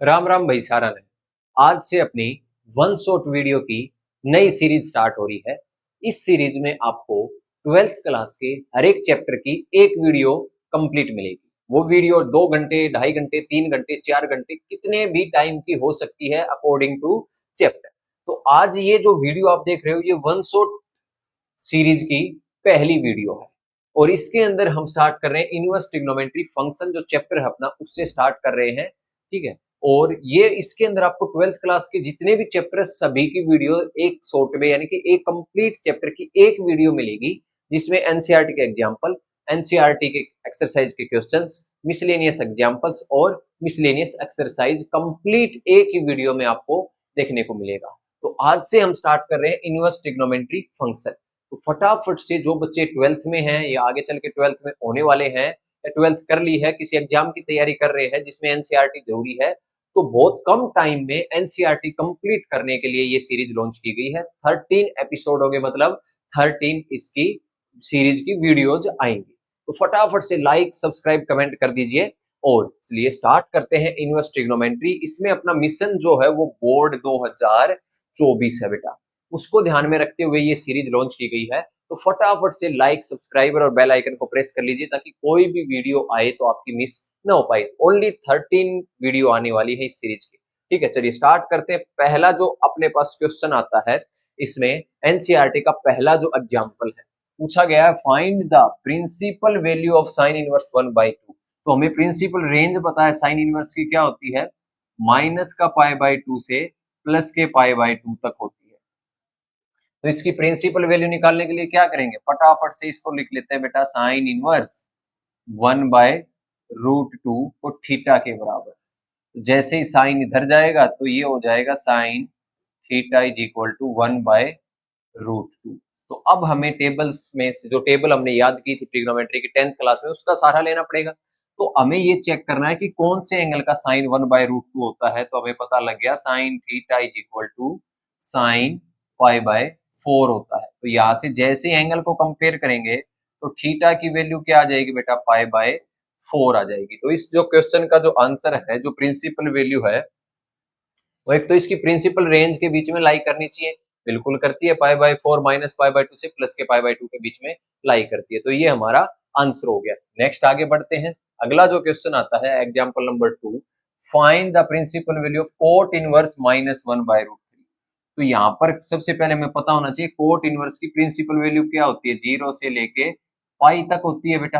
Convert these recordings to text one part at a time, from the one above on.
राम राम भाई सारा ने आज से अपनी वन शॉट वीडियो की नई सीरीज स्टार्ट हो रही है। इस सीरीज में आपको ट्वेल्थ क्लास के हर एक चैप्टर की एक वीडियो कंप्लीट मिलेगी। वो वीडियो 2 घंटे, 2.5 घंटे, 3 घंटे, 4 घंटे, कितने भी टाइम की हो सकती है अकॉर्डिंग टू चैप्टर। तो आज ये जो वीडियो आप देख रहे हो ये वन शॉट सीरीज की पहली वीडियो है और इसके अंदर हम स्टार्ट कर रहे हैं इनवर्स ट्रिग्नोमेट्री फंक्शन जो चैप्टर है अपना उससे स्टार्ट कर रहे हैं। ठीक है। और ये इसके अंदर आपको ट्वेल्थ क्लास के जितने भी चैप्टर है सभी की वीडियो एक शॉर्ट में यानी कि एक कंप्लीट चैप्टर की एक वीडियो मिलेगी जिसमें एनसीईआरटी के एग्जाम्पल, एनसीईआरटी के एक्सरसाइज के क्वेश्चंस, मिसलेनियस एग्जाम्पल्स और मिसलेनियस एक्सरसाइज कंप्लीट एक ही वीडियो में आपको देखने को मिलेगा। तो आज से हम स्टार्ट कर रहे हैं इनवर्स ट्रिग्नोमेट्री फंक्शन। तो फटाफट से जो बच्चे ट्वेल्थ में हैं या आगे चल के ट्वेल्थ में होने वाले हैं या ट्वेल्थ कर ली है, किसी एग्जाम की तैयारी कर रहे हैं जिसमें एनसीईआरटी जरूरी है, तो बहुत कम टाइम में एनसीईआरटी कंप्लीट करने के लिए ये सीरीज लॉन्च की गई है। 13 एपिसोड हो गए, मतलब 13 इसकी सीरीज की वीडियोज आएंगी। तो फटाफट से लाइक, सब्सक्राइब, कमेंट कर दीजिए और इसलिए स्टार्ट करते हैं इनवर्स ट्रिग्नोमेट्री। इसमें अपना मिशन जो है वो बोर्ड 2024 है बेटा, उसको ध्यान में रखते हुए ये सीरीज लॉन्च की गई है। तो फटाफट से लाइक, सब्सक्राइबर और बेल आइकन को प्रेस कर लीजिए ताकि कोई भी वीडियो आए तो आपकी मिस ना हो पाए। ओनली 13 वीडियो आने वाली है इस सीरीज की। ठीक है, चलिए स्टार्ट करते हैं। पहला जो अपने पास क्वेश्चन आता है इसमें एनसीईआरटी का पहला जो एग्जाम्पल है पूछा गया है, find the principal value of sine inverse 1/2। तो हमें प्रिंसिपल रेंज पता है साइन इनवर्स की क्या होती है, माइनस का पाई/2 से प्लस के पाई/2 तक होती है। तो इसकी प्रिंसिपल वैल्यू निकालने के लिए क्या करेंगे, फटाफट से इसको लिख लेते हैं बेटा, साइन इनवर्स 1/√2 को थीटा के बराबर। जैसे ही साइन इधर जाएगा तो ये हो जाएगा sine theta is equal to 1/√2। तो अब हमें टेबल्स में से जो टेबल हमने याद की थी ट्रिग्नोमेट्री की 10th क्लास में उसका सहारा लेना पड़ेगा। तो हमें ये चेक करना है कि कौन से एंगल का साइन 1/√2 होता है। तो हमें पता लग गया sine theta is equal to sine पाई/4 होता है। तो यहाँ से जैसे एंगल को कंपेयर करेंगे तो थीटा की वैल्यू क्या आ जाएगी बेटा, पाई/4 आ जाएगी। तो इस जो क्वेश्चन का जो आंसर है, जो प्रिंसिपल वैल्यू है, वो एक तो इसकी प्रिंसिपल रेंज के बीच में लाई करनी चाहिए, बिल्कुल करती है, पाई/4 माइनस पाई/2 से प्लस के पाई/2 के बीच में लाई करती है। तो ये हमारा आंसर हो गया। नेक्स्ट आगे बढ़ते हैं। अगला जो क्वेश्चन आता है example number 2, find the principal value of cot inverse -1/√3। तो यहाँ पर सबसे पहले हमें पता होना चाहिए कोट इनवर्स की प्रिंसिपल वैल्यू क्या होती है, 0 से लेके पाई तक होती है बेटा,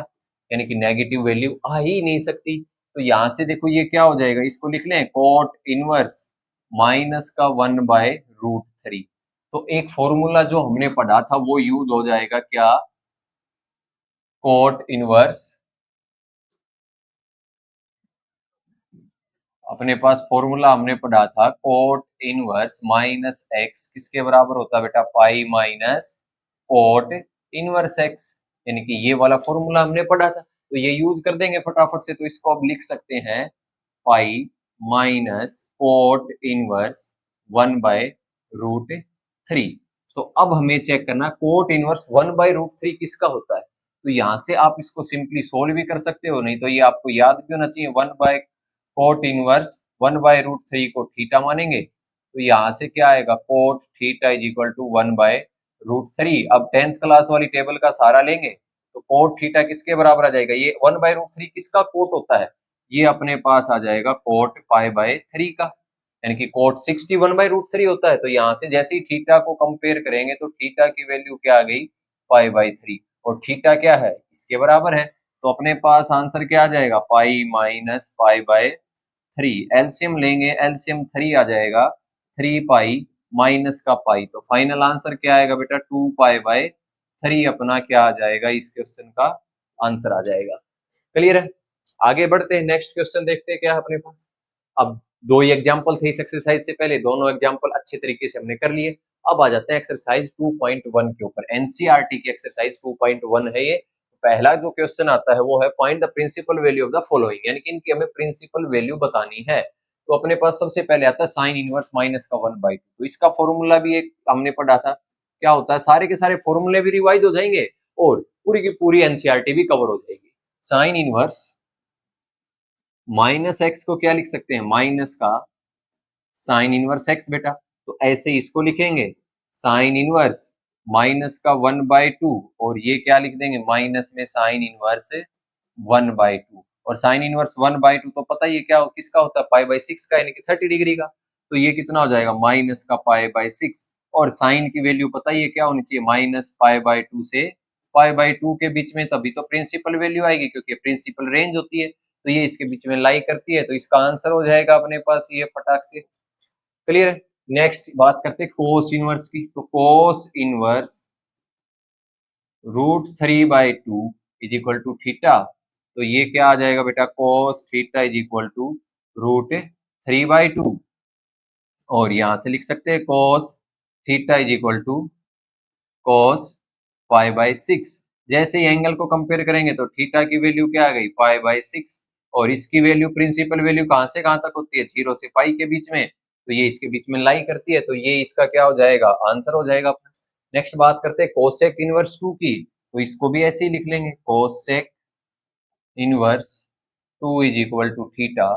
यानी कि नेगेटिव वैल्यू आ ही नहीं सकती। तो यहाँ से देखो ये क्या हो जाएगा, इसको लिख लें कोट इनवर्स माइनस का 1/√3। तो एक फॉर्मूला जो हमने पढ़ा था वो यूज हो जाएगा क्या, कोट इनवर्स, अपने पास फॉर्मूला हमने पढ़ा था कोट इनवर्स माइनस एक्स किसके बराबर होता है बेटा, pi minus cot inverse x, यानी कि ये वाला फॉर्मूला हमने पढ़ा था। तो ये यूज कर देंगे फटाफट से। तो इसको अब लिख सकते हैं पाई माइनस कोट इनवर्स 1/√3। तो अब हमें चेक करना कोट इनवर्स 1/√3 किसका होता है। तो यहाँ से आप इसको सिंपली सोल्व भी कर सकते हो, नहीं तो ये आपको याद भी होना चाहिए, कोट इनवर्स 1/√3 को थीटा मानेंगे। तो यहाँ से क्या आएगा, cot theta is equal to 1/√3। अब 10th क्लास वाली टेबल का सहारा लेंगे तो कोट थीटा किसके बराबर आ जाएगा, ये 1/√3 किसका कोट होता है, ये अपने पास आ जाएगा कोट पाई/3 का, यानी कि कोट 61/√3 होता है। तो यहाँ से जैसे ही थीटा को कंपेयर करेंगे तो थीटा की वैल्यू क्या आ गई, पाई/3, और थीटा क्या है, इसके बराबर है। तो अपने पास आंसर क्या आ जाएगा, पाई माइनस पाई/3। एलसीएम लेंगे, एलसीएम 3 आ जाएगा, 3 पाई माइनस का पाई। तो फाइनल आंसर क्या आएगा बेटा, 2 पाई/3 अपना क्या आ जाएगा, इस क्वेश्चन का आंसर आ जाएगा। क्लियर है। आगे बढ़ते हैं, नेक्स्ट क्वेश्चन देखते हैं क्या है अपने पास। अब दो ही एग्जाम्पल थे इस एक्सरसाइज से पहले, दोनों एग्जाम्पल अच्छे तरीके से हमने कर लिए। अब आ जाते हैं एक्सरसाइज 2.1 के ऊपर। एनसीईआरटी की एक्सरसाइज 2.1 है ये। पहला जो क्वेश्चन आता है वो है find the principal value of the following, यानी कि इनकी हमें प्रिंसिपल वैल्यू बतानी है। तो अपने पास सबसे पहले आता है साइन इनवर्स माइनस का 1/2। तो इसका फॉर्मूला भी एक हमने पढ़ा था, क्या होता है, सारे के सारे फॉर्मूले भी रिवाइज हो जाएंगे और पूरी की पूरी एनसीईआरटी भी कवर हो जाएगी। साइन इनवर्स माइनस एक्स को क्या लिख सकते हैं, माइनस का साइन इनवर्स एक्स बेटा। तो ऐसे इसको लिखेंगे साइन इनवर्स माइनस का 1/2 और ये क्या लिख देंगे माइनस में साइन इनवर्स 1/2। और साइन इनवर्स 1/2 तो पता ही है क्या किसका होता है, पाई/6 का, यानी कि 30 डिग्री का। तो ये कितना हो जाएगा माइनस का पाई/6। और साइन की वैल्यू पता ही है क्या होनी चाहिए, माइनस पाई/2 से पाई/2 के बीच में, तभी तो प्रिंसिपल वैल्यू आएगी, क्योंकि प्रिंसिपल रेंज होती है। तो ये इसके बीच में लाई करती है, तो इसका आंसर हो जाएगा अपने पास ये फटाक से। क्लियर है। नेक्स्ट बात करते हैं कोस इनवर्स की। तो cos inverse √3/2 is equal to theta. तो ये क्या आ जाएगा बेटा, cos theta is equal to √3/2। और यहां से लिख सकते हैं cos theta is equal to cos पाई/6। जैसे ही एंगल को कंपेयर करेंगे तो थीटा की वैल्यू क्या आ गई, पाई/6। और इसकी वैल्यू प्रिंसिपल वैल्यू कहां से कहां तक होती है, 0 से पाई के बीच में। तो ये इसके बीच में लाई करती है, तो ये इसका क्या हो जाएगा, आंसर हो जाएगा अपना। नेक्स्ट बात करते हैं कोसेक इनवर्स 2 की। तो इसको भी ऐसे ही लिख लेंगे, cosec inverse 2 is equal to theta.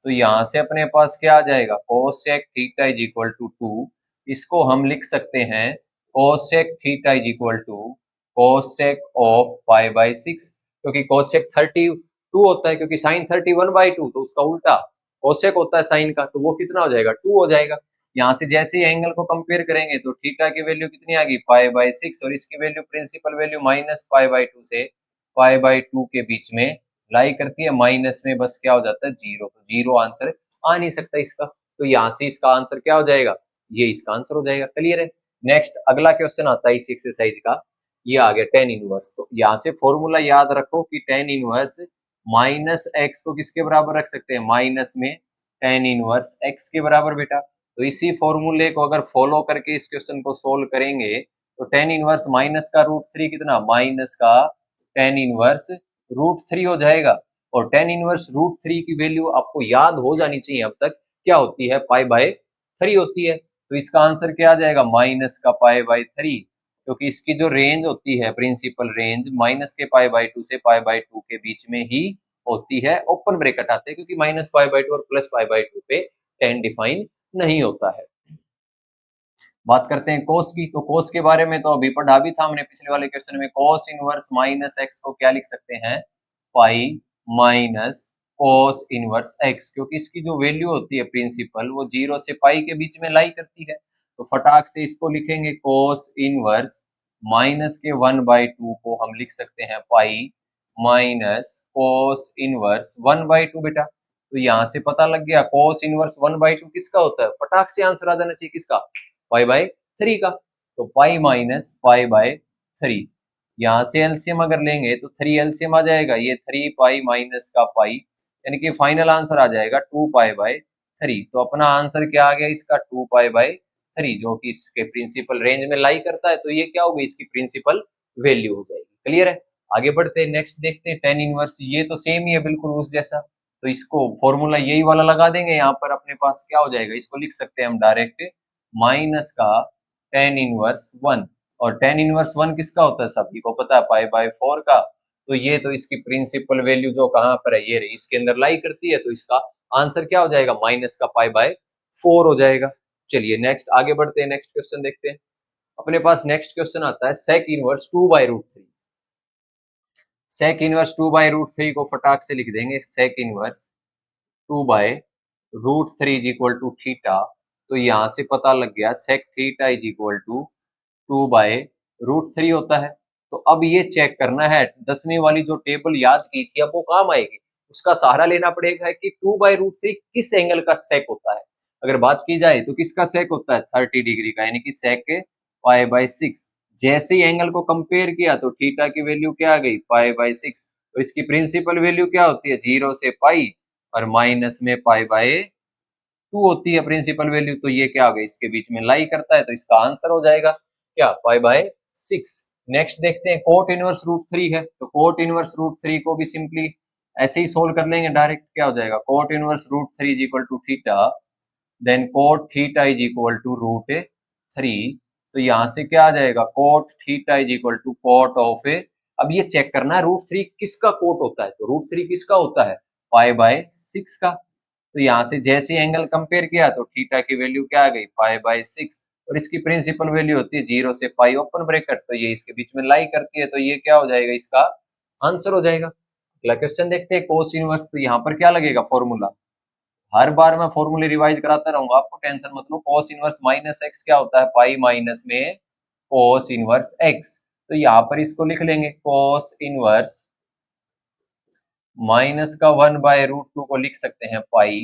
तो यहाँ से अपने पास क्या आ जाएगा, cosec theta is equal to 2। इसको हम लिख सकते हैं cosec theta is equal to cosec of पाई/6, क्योंकि कोसेक 32 होता है, क्योंकि साइन 31/2, तो उसका उल्टा कोसेक होता है साइन का, तो वो कितना हो जाएगा, 2 हो जाएगा। यहाँ से जैसे ही एंगल को कंपेयर करेंगे तो थीटा की वैल्यू कितनी आ गई, पाई/6, और इसकी वैल्यू प्रिंसिपल वैल्यू माइनस पाई/2 से पाई/2 के बीच में लाई करती है, माइनस में बस क्या हो जाता है, 0। तो 0 आंसर आ नहीं सकता इसका। तो यहाँ से इसका आंसर क्या हो जाएगा, ये इसका आंसर हो जाएगा। क्लियर है। नेक्स्ट अगला क्वेश्चन आता है इस एक्सरसाइज का, ये आ गया टेन इनवर्स। तो यहाँ से फॉर्मूला याद रखो कि टेन इनवर्स माइनस एक्स को किसके बराबर रख सकते हैं, माइनस में टेन इनवर्स एक्स के बराबर बेटा। तो इसी फॉर्मूले को अगर फॉलो करके इस क्वेश्चन को सोल्व करेंगे तो टेन इनवर्स माइनस का √3 कितना, माइनस का टेन इनवर्स √3 हो जाएगा। और टेन इनवर्स √3 की वैल्यू आपको याद हो जानी चाहिए अब तक, क्या होती है, पाई/3 होती है। तो इसका आंसर क्या आ जाएगा, माइनस का पाई/3, क्योंकि इसकी जो रेंज होती है प्रिंसिपल रेंज माइनस के पाई/2 से पाई/2 के बीच में ही होती है, ओपन ब्रेकेट आते हैं, क्योंकि माइनस पाई/2 और प्लस पाई/2 पे टेन डिफाइन नहीं होता है। बात करते हैं कोस की। तो कोस के बारे में तो अभी पढ़ा भी था हमने पिछले वाले क्वेश्चन में, कोस इनवर्स माइनस एक्स को क्या लिख सकते हैं, pi minus cos inverse x, क्योंकि इसकी जो वैल्यू होती है प्रिंसिपल वो 0 से पाई के बीच में लाई करती है। तो फटाक से इसको लिखेंगे कोस इनवर्स माइनस के 1/2 को हम लिख सकते हैं पाई माइनस कोस इनवर्स 1/2 बेटा। तो यहाँ से पता लग गया कोस इनवर्स 1/2 किसका होता है, फटाक से आंसर आ जाना चाहिए किसका, पाई/3 का। तो पाई माइनस पाई/3, यहाँ से एलसीएम अगर लेंगे तो 3 एलसीएम आ जाएगा, ये 3 पाई माइनस का पाई, यानी कि फाइनल आंसर आ जाएगा 2 पाई/3। तो अपना आंसर क्या आ गया इसका, 2 पाई/3, जो कि इसके प्रिंसिपल रेंज में लाई करता है। तो ये क्या होगी, इसकी प्रिंसिपल वैल्यू हो जाएगी। क्लियर है। आगे बढ़ते हैं, नेक्स्ट देखते हैं टेन इनवर्स। ये तो सेम ही है बिल्कुल उस जैसा, तो इसको फॉर्मूला यही वाला लगा देंगे। यहाँ पर अपने पास क्या हो जाएगा, इसको लिख सकते हैं हम डायरेक्ट माइनस का टेन इनवर्स 1। और टेन इनवर्स 1 किसका होता है, सभी को पता है, पाई/4 का। तो ये तो इसकी प्रिंसिपल वैल्यू जो कहाँ पर है, ये रही, इसके अंदर लाई करती है। तो इसका आंसर क्या हो जाएगा, माइनस का पाई/4 हो जाएगा। चलिए नेक्स्ट आगे बढ़ते हैं, नेक्स्ट क्वेश्चन देखते हैं। अपने पास नेक्स्ट क्वेश्चन आता है सेक इनवर्स 2/√3। सेक इनवर्स 2/√3 को फटाक से लिख देंगे, sec inverse 2/√3 is equal to theta. तो यहाँ से पता लग गया sec theta is equal to 2/√3 होता है। तो अब ये चेक करना है, 10वीं वाली जो टेबल याद की थी अब वो काम आएगी, उसका सहारा लेना पड़ेगा कि 2/√3 किस एंगल का सेक होता है। अगर बात की जाए तो किसका सेक होता है, 30 डिग्री का, यानी कि सेक पाई/6। जैसे ही एंगल को कंपेयर किया तो थीटा की वैल्यू क्या आ गई, पाई/6। तो इसकी प्रिंसिपल वैल्यू क्या होती है, 0 से पाई और माइनस में पाई/2 होती है प्रिंसिपल वैल्यू। तो ये क्या हो गया, इसके बीच में लाई करता है। तो इसका आंसर हो जाएगा क्या, पाई/6। नेक्स्ट देखते हैं कोट इनवर्स √3 है। तो कोट इनवर्स √3 को भी सिंपली ऐसे ही सोल्व कर लेंगे डायरेक्ट। क्या हो जाएगा, cot inverse √3 is equal to theta, then cot theta is equal to √3। तो यहाँ से क्या आ जाएगा, cot theta is equal to cot of a. अब ये चेक करना है √3 किसका कोट होता है। तो √3 किसका होता है, π/6 का। तो यहाँ से जैसे एंगल कंपेयर किया तो थीटा की वैल्यू क्या आ गई π/6, और इसकी प्रिंसिपल वैल्यू होती है 0 से पाई ओपन ब्रैकेट, तो ये इसके बीच में लाई करती है, तो ये क्या हो जाएगा, इसका आंसर हो जाएगा। अगला क्वेश्चन देखते हैं, कोस इनवर्स। तो यहाँ पर क्या लगेगा फॉर्मूला, हर बार मैं फॉर्मूले रिवाइज कराता रहूंगा, आपको टेंशन मत लो। कोस इनवर्स माइनस एक्स क्या होता है, पाई माइनस में कोस इनवर्स एक्स। तो यहाँ पर इसको लिख लेंगे, कोस इनवर्स माइनस का 1/√2 को लिख सकते हैं पाई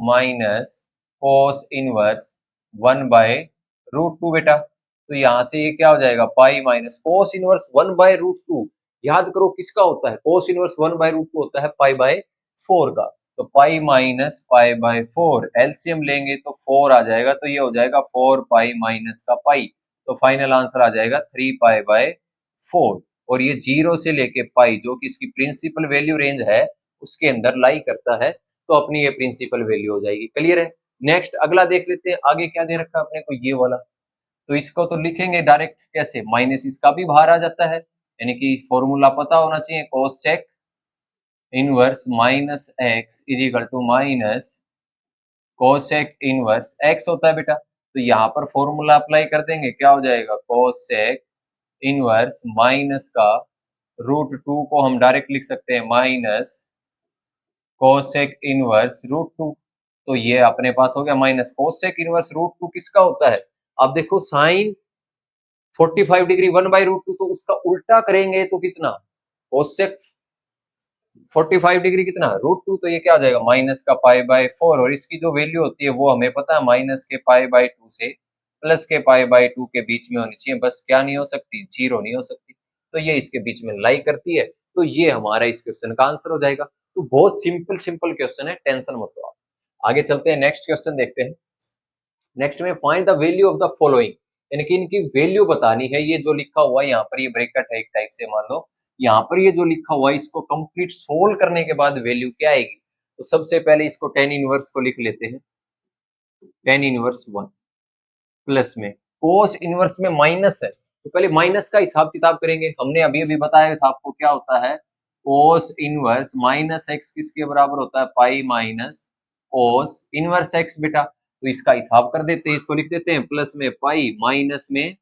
माइनस कोस इनवर्स 1/√2 बेटा। तो यहाँ से ये क्या हो जाएगा, पाई माइनस कोस इनवर्स 1/√2, याद करो किसका होता है, कोस इनवर्स 1/√2 होता है π/4 का। तो पाई माइनस π/4 एलसीएम लेंगे तो 4 आ जाएगा, तो ये हो जाएगा 4 पाई माइनस का पाई, तो फाइनल आंसर आ जाएगा 3 π/4। और ये 0 से लेके पाई जो कि इसकी प्रिंसिपल वैल्यू रेंज है उसके अंदर लाई करता है, तो अपनी ये प्रिंसिपल वैल्यू हो जाएगी। क्लियर है। नेक्स्ट अगला देख लेते हैं, आगे क्या दे रखा है अपने को, ये वाला। तो इसको तो लिखेंगे डायरेक्ट कैसे, माइनस इसका भी बाहर आ जाता है, यानी कि फॉर्मूला पता होना चाहिए, cosec inverse minus X is equal to minus cosec inverse X होता है बेटा। तो यहाँ पर फॉर्मूला अप्लाई कर देंगे, क्या हो जाएगा, कोसेक इनवर्स माइनस का √2 को हम डायरेक्ट लिख सकते हैं माइनस कोसेक इनवर्स √2। तो ये अपने पास हो गया माइनस कोसेक इनवर्स √2 किसका होता है, अब देखो साइन 45 डिग्री 1/√2, तो उसका उल्टा करेंगे तो कितना, कोसेक 45 डिग्री कितना √2, तो ये क्या हो जाएगा माइनस का π/4, और इसकी जो वैल्यू होती है वो हमें पता है माइनस के π/2 से प्लस के π/2 के बीच में होनी चाहिए, बस क्या नहीं हो सकती, 0 नहीं हो सकती, तो ये इसके बीच में लाई करती है, तो ये हमारा इस क्वेश्चन का आंसर हो जाएगा। तो बहुत सिंपल क्वेश्चन है, टेंशन मत लो आप। आगे चलते हैं, नेक्स्ट क्वेश्चन देखते हैं। नेक्स्ट में find the value of the following, यानी कि इनकी वैल्यू बतानी है। ये जो लिखा हुआ है यहाँ पर, ये ब्रैकेट है एक टाइप से, मान लो यहाँ पर ये जो लिखा हुआ है इसको कंप्लीट सोल्व करने के बाद वैल्यू क्या आएगी। तो सबसे पहले इसको टेन इनवर्स को लिख लेते हैं, टेन इनवर्स 1 प्लस में कोस इनवर्स में माइनस है, तो पहले माइनस का हिसाब किताब करेंगे। हमने अभी अभी बताया था आपको क्या होता है, कोस इनवर्स माइनस एक्स किसके बराबर होता है, pi minus cos inverse x बेटा। तो इसका हिसाब कर देते हैं, इसको लिख देते हैं प्लस में पाई माइनस में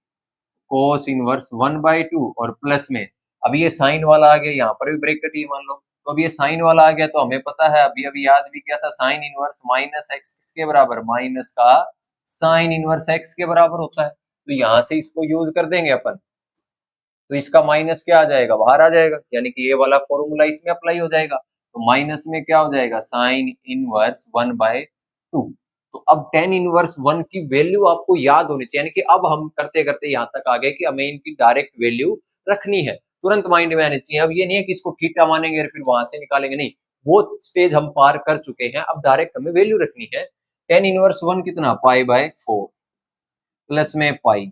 कोस इनवर्स 1/2 और प्लस में, अब ये साइन वाला आ गया, यहाँ पर भी ब्रैकेट ही मान लो, तो अब ये साइन वाला आ गया, तो हमें पता है अभी अभी याद भी किया था, साइन इनवर्स माइनस एक्स किसके बराबर, माइनस का साइन इनवर्स एक्स के बराबर होता है। तो यहाँ से इसको यूज कर देंगे अपन, तो इसका माइनस क्या आ जाएगा, बाहर आ जाएगा, यानी कि ये वाला फॉर्मूला इसमें अप्लाई हो जाएगा। तो माइनस में क्या हो जाएगा, साइन इनवर्स 1/2। तो अब टेन इनवर्स 1 की वैल्यू आपको याद होनी चाहिए, यानी कि अब हम करते करते यहाँ तक आ गए कि हमें इनकी डायरेक्ट वैल्यू रखनी है, तुरंत माइंड में आनी चाहिए। अब ये नहीं है कि इसको थीटा मानेंगे और फिर वहां से निकालेंगे, नहीं, वो स्टेज हम पार कर चुके हैं, अब डायरेक्ट हमें वैल्यू रखनी है। टेन इनवर्स 1 कितना, π/4 प्लस में पाई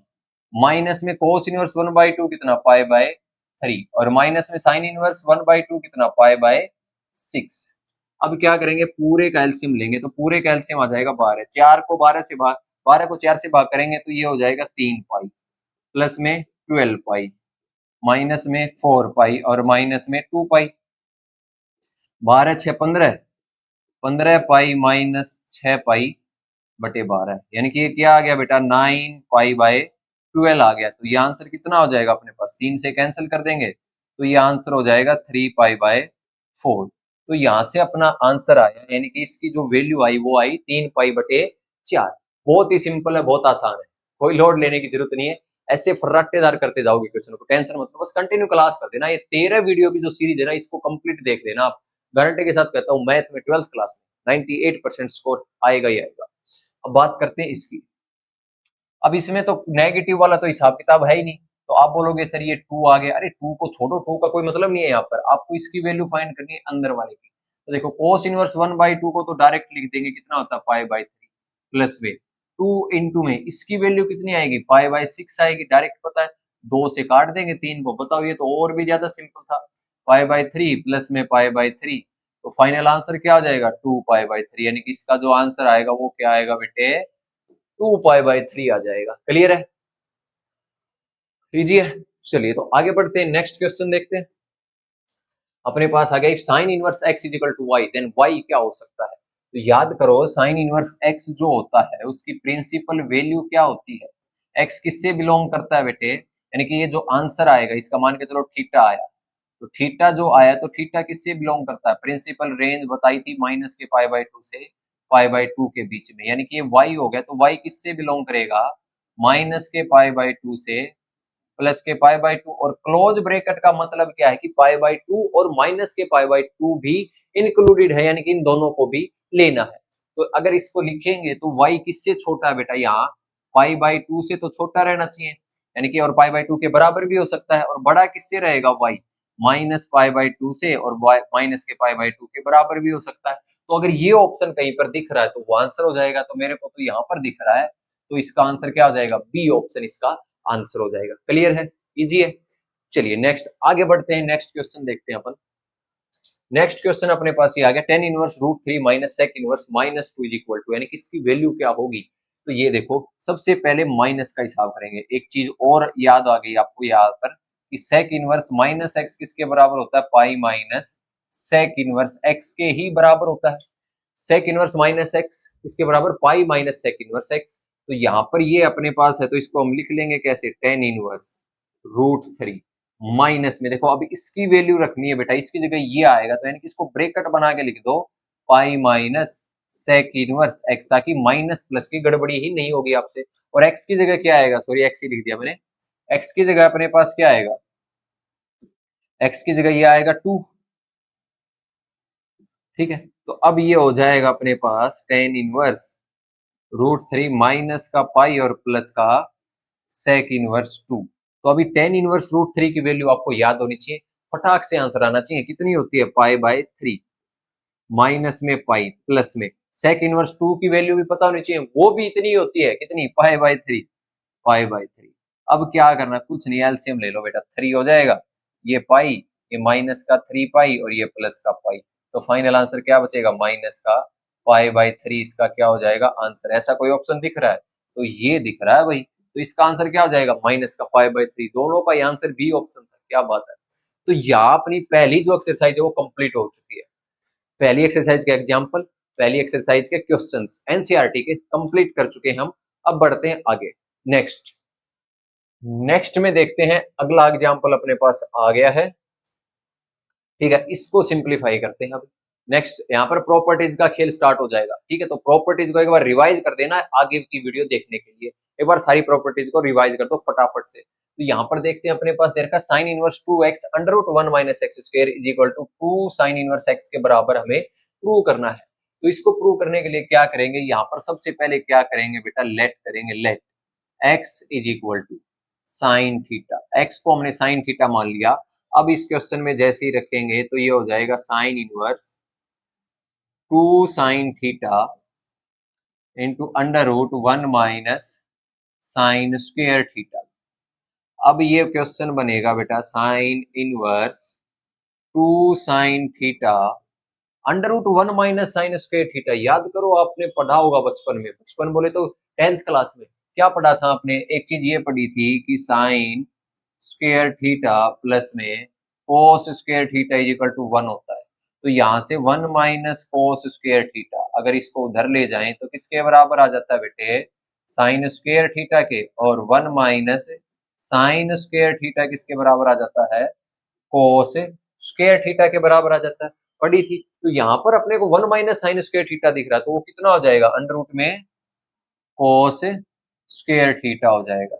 माइनस में कोस इनवर्स 1/2 कितना, π/3 और माइनस में साइन इनवर्स 1/2 कितना, π/6। अब क्या करेंगे, पूरे का एलसीएम लेंगे, तो पूरे का एलसीएम आ जाएगा 12, 4 को 12 से भाग, 12 को 4 से भाग करेंगे तो ये हो जाएगा 3 पाई प्लस में 12 पाई माइनस में 4 पाई और माइनस में 2 पाई, 12 6 15, 15 पाई माइनस 6 पाई बटे 12, यानी कि ये क्या आ गया बेटा, 9 π/12 आ गया। तो ये आंसर कितना हो जाएगा अपने पास, 3 से कैंसिल कर देंगे तो ये आंसर हो जाएगा 3 π/4। तो यहाँ से अपना आंसर आया, यानी कि इसकी जो वैल्यू आई वो आई 3 π/4। बहुत ही सिंपल है, बहुत आसान है, कोई लोड लेने की जरूरत नहीं है, ऐसे फर्राटेदार करते जाओगे क्वेश्चन को, टेंशन मत लो, बस कंटिन्यू क्लास कर देना। ये 13 वीडियो की जो सीरीज है ना, इसको कंप्लीट देख लेना आप, गारंटी के साथ कहता हूँ, मैथ में 12th क्लास में 98% स्कोर आएगा ही आएगा। अब बात करते हैं इसकी, अब इसमें तो नेगेटिव वाला तो हिसाब किताब है ही नहीं, तो आप बोलोगे सर ये 2 आ गया, अरे 2 को छोड़ो, 2 का कोई मतलब नहीं है, यहाँ पर आपको इसकी वैल्यू फाइंड करनी है अंदर वाले की। तो देखो कोस इनवर्स 1/2 को तो डायरेक्ट लिख देंगे, कितना होता है π/3 प्लस में 2 इंटू में इसकी वैल्यू कितनी आएगी, π/6 आएगी, डायरेक्ट पता है, 2 से काट देंगे 3 को, बताओ ये तो और भी ज्यादा सिंपल था, π/3 प्लस में π/3, तो फाइनल आंसर क्या आ जाएगा, 2 π/3, यानी कि इसका जो आंसर आएगा वो क्या आएगा बेटे, 2 π/3 आ जाएगा। क्लियर है, इजी है। चलिए तो आगे बढ़ते हैं, नेक्स्ट क्वेश्चन देखते हैं। अपने पास आ गया sine inverse x is equal to Y, then Y क्या हो सकता है? तो याद करो साइन इनवर्स एक्स जो होता है उसकी प्रिंसिपल वैल्यू क्या होती है? एक्स किससे बिलोंग करता है बेटे? यानी कि ये जो आंसर आएगा इसका मान के चलो थीटा आया, तो थीटा जो आया तो थीटा किससे बिलोंग करता है? प्रिंसिपल रेंज बताई थी माइनस के पाई बाई टू से पाई बाई टू के बीच में, यानी कि ये वाई हो गया, तो वाई किससे बिलोंग करेगा? माइनस के पाई बाई टू से प्लस के पाई बाई टू, और क्लोज ब्रैकेट का मतलब क्या है कि पाई बाई टू और माइनस के पाई बाई टू भी इंक्लूडेड है, यानी कि इन दोनों को भी लेना है। तो अगर इसको लिखेंगे तो y किससे छोटा है बेटा? यहाँ पाई बाई टू से तो छोटा रहना चाहिए, यानी कि और पाई बाई टू के बराबर भी हो सकता है, और बड़ा किससे रहेगा? y minus pi by two से, और माइनस के पाई बाई टू के बराबर भी हो सकता है। तो अगर ये ऑप्शन कहीं पर दिख रहा है तो वो आंसर हो जाएगा, तो मेरे को तो यहाँ पर दिख रहा है, तो इसका आंसर क्या हो जाएगा? बी ऑप्शन इसका आंसर हो जाएगा। क्लियर है? इजी है। चलिए नेक्स्ट आगे बढ़ते हैं, नेक्स्ट क्वेश्चन देखते हैं अपन। नेक्स्ट क्वेश्चन अपने पास ये आ गया, tan inverse root three minus sec inverse minus two is equal to, यानी कि इसकी वैल्यू क्या होगी? तो ये देखो सबसे पहले माइनस का हिसाब करेंगे। एक चीज और याद आ गई आपको यहाँ पर कि सेक इनवर्स माइनस एक्स किसके बराबर होता है? Pi minus sec inverse X के ही बराबर होता है। सेक इनवर्स माइनस एक्स किसके बराबर? Pi minus sec inverse x. तो यहाँ पर ये अपने पास है तो इसको हम लिख लेंगे कैसे? Tan inverse root three minus में, देखो अभी इसकी वैल्यू रखनी है बेटा, इसकी जगह ये आएगा, तो यानी कि इसको ब्रैकेट बना के लिख दो pi minus sec inverse X, ताकि माइनस प्लस की गड़बड़ी ही नहीं होगी आपसे। और एक्स की जगह क्या आएगा? सॉरी एक्स ही लिख दिया मैंने। एक्स की जगह अपने पास क्या आएगा? एक्स की जगह ये आएगा टू। ठीक है, तो अब ये हो जाएगा अपने पास tan inverse root three minus का पाई और प्लस का सेक इनवर्स टू। तो अभी टेन इनवर्स रूट थ्री की वैल्यू आपको याद होनी चाहिए, फटाक से आंसर आना चाहिए। कितनी होती है? पाई बाय थ्री, माइनस में पाई प्लस में सेक इनवर्स टू की वैल्यू भी पता होनी चाहिए, वो भी इतनी होती है। कितनी? Pi by three, pi by three. अब क्या करना? कुछ नहीं, एलसीएम ले लो बेटा, थ्री हो जाएगा, ये पाई, ये माइनस का थ्री पाई और ये प्लस का पाई, तो फाइनल आंसर क्या बचेगा? माइनस का पाई बाय थ्री इसका क्या हो जाएगा आंसर? ऐसा कोई ऑप्शन दिख रहा है? तो ये दिख रहा है भाई, तो इसका आंसर क्या हो जाएगा? माइनस का पाई बाय थ्री। दोनों का आंसर बी ऑप्शन था, क्या बात है। तो यहाँ अपनी पहली जो एक्सरसाइज है वो कंप्लीट हो चुकी है। पहली एक्सरसाइज के एग्जाम्पल, पहली एक्सरसाइज के क्वेश्चंस एनसीईआरटी के कंप्लीट कर चुके हैं हम। अब बढ़ते हैं आगे। नेक्स्ट नेक्स्ट में देखते हैं, अगला एग्जाम्पल अपने पास आ गया है। ठीक है, इसको सिंप्लीफाई करते हैं अब। नेक्स्ट यहाँ पर प्रॉपर्टीज का खेल स्टार्ट हो जाएगा। ठीक है, तो प्रॉपर्टीज को एक बार रिवाइज कर देना आगे की वीडियो देखने के लिए। एक बार सारी प्रॉपर्टीज को रिवाइज कर दो फटाफट से। तो यहाँ पर देखते हैं अपने पास दे रखा sine inverse two X under root one minus x square is equal to two sine inverse X के बराबर हमें प्रूव करना है। तो इसको प्रूव करने के लिए क्या करेंगे? यहाँ पर सबसे पहले क्या करेंगे बेटा? लेट करेंगे, let X is equal to sine theta. X को हमने साइन थीटा मान लिया। अब इस क्वेश्चन में जैसे ही रखेंगे तो ये हो जाएगा sine inverse two sine theta into under root one minus sine square theta. अब ये क्वेश्चन बनेगा बेटा sine inverse two sine theta under root one minus sine square theta. याद करो आपने पढ़ा होगा बचपन में, बचपन बोले तो 10th क्लास में क्या पढ़ा था आपने? एक चीज ये पढ़ी थी कि साइन स्क्वेयर थीटा प्लस में cos square theta is equal to one होता है। तो यहाँ से one minus cos square theta अगर इसको उधर ले जाएं तो किसके बराबर आ जाता है बेटे? साइन स्क्वेयर थीटा के। और one minus sine square theta किसके बराबर आ जाता है? कोस स्क्वायर थीटा के बराबर आ जाता है। पढ़ी थी। तो यहाँ पर अपने को one minus sine square theta दिख रहा है, तो वो कितना हो जाएगा? अंडर रूट में कोस स्क्वायर थीटा हो जाएगा।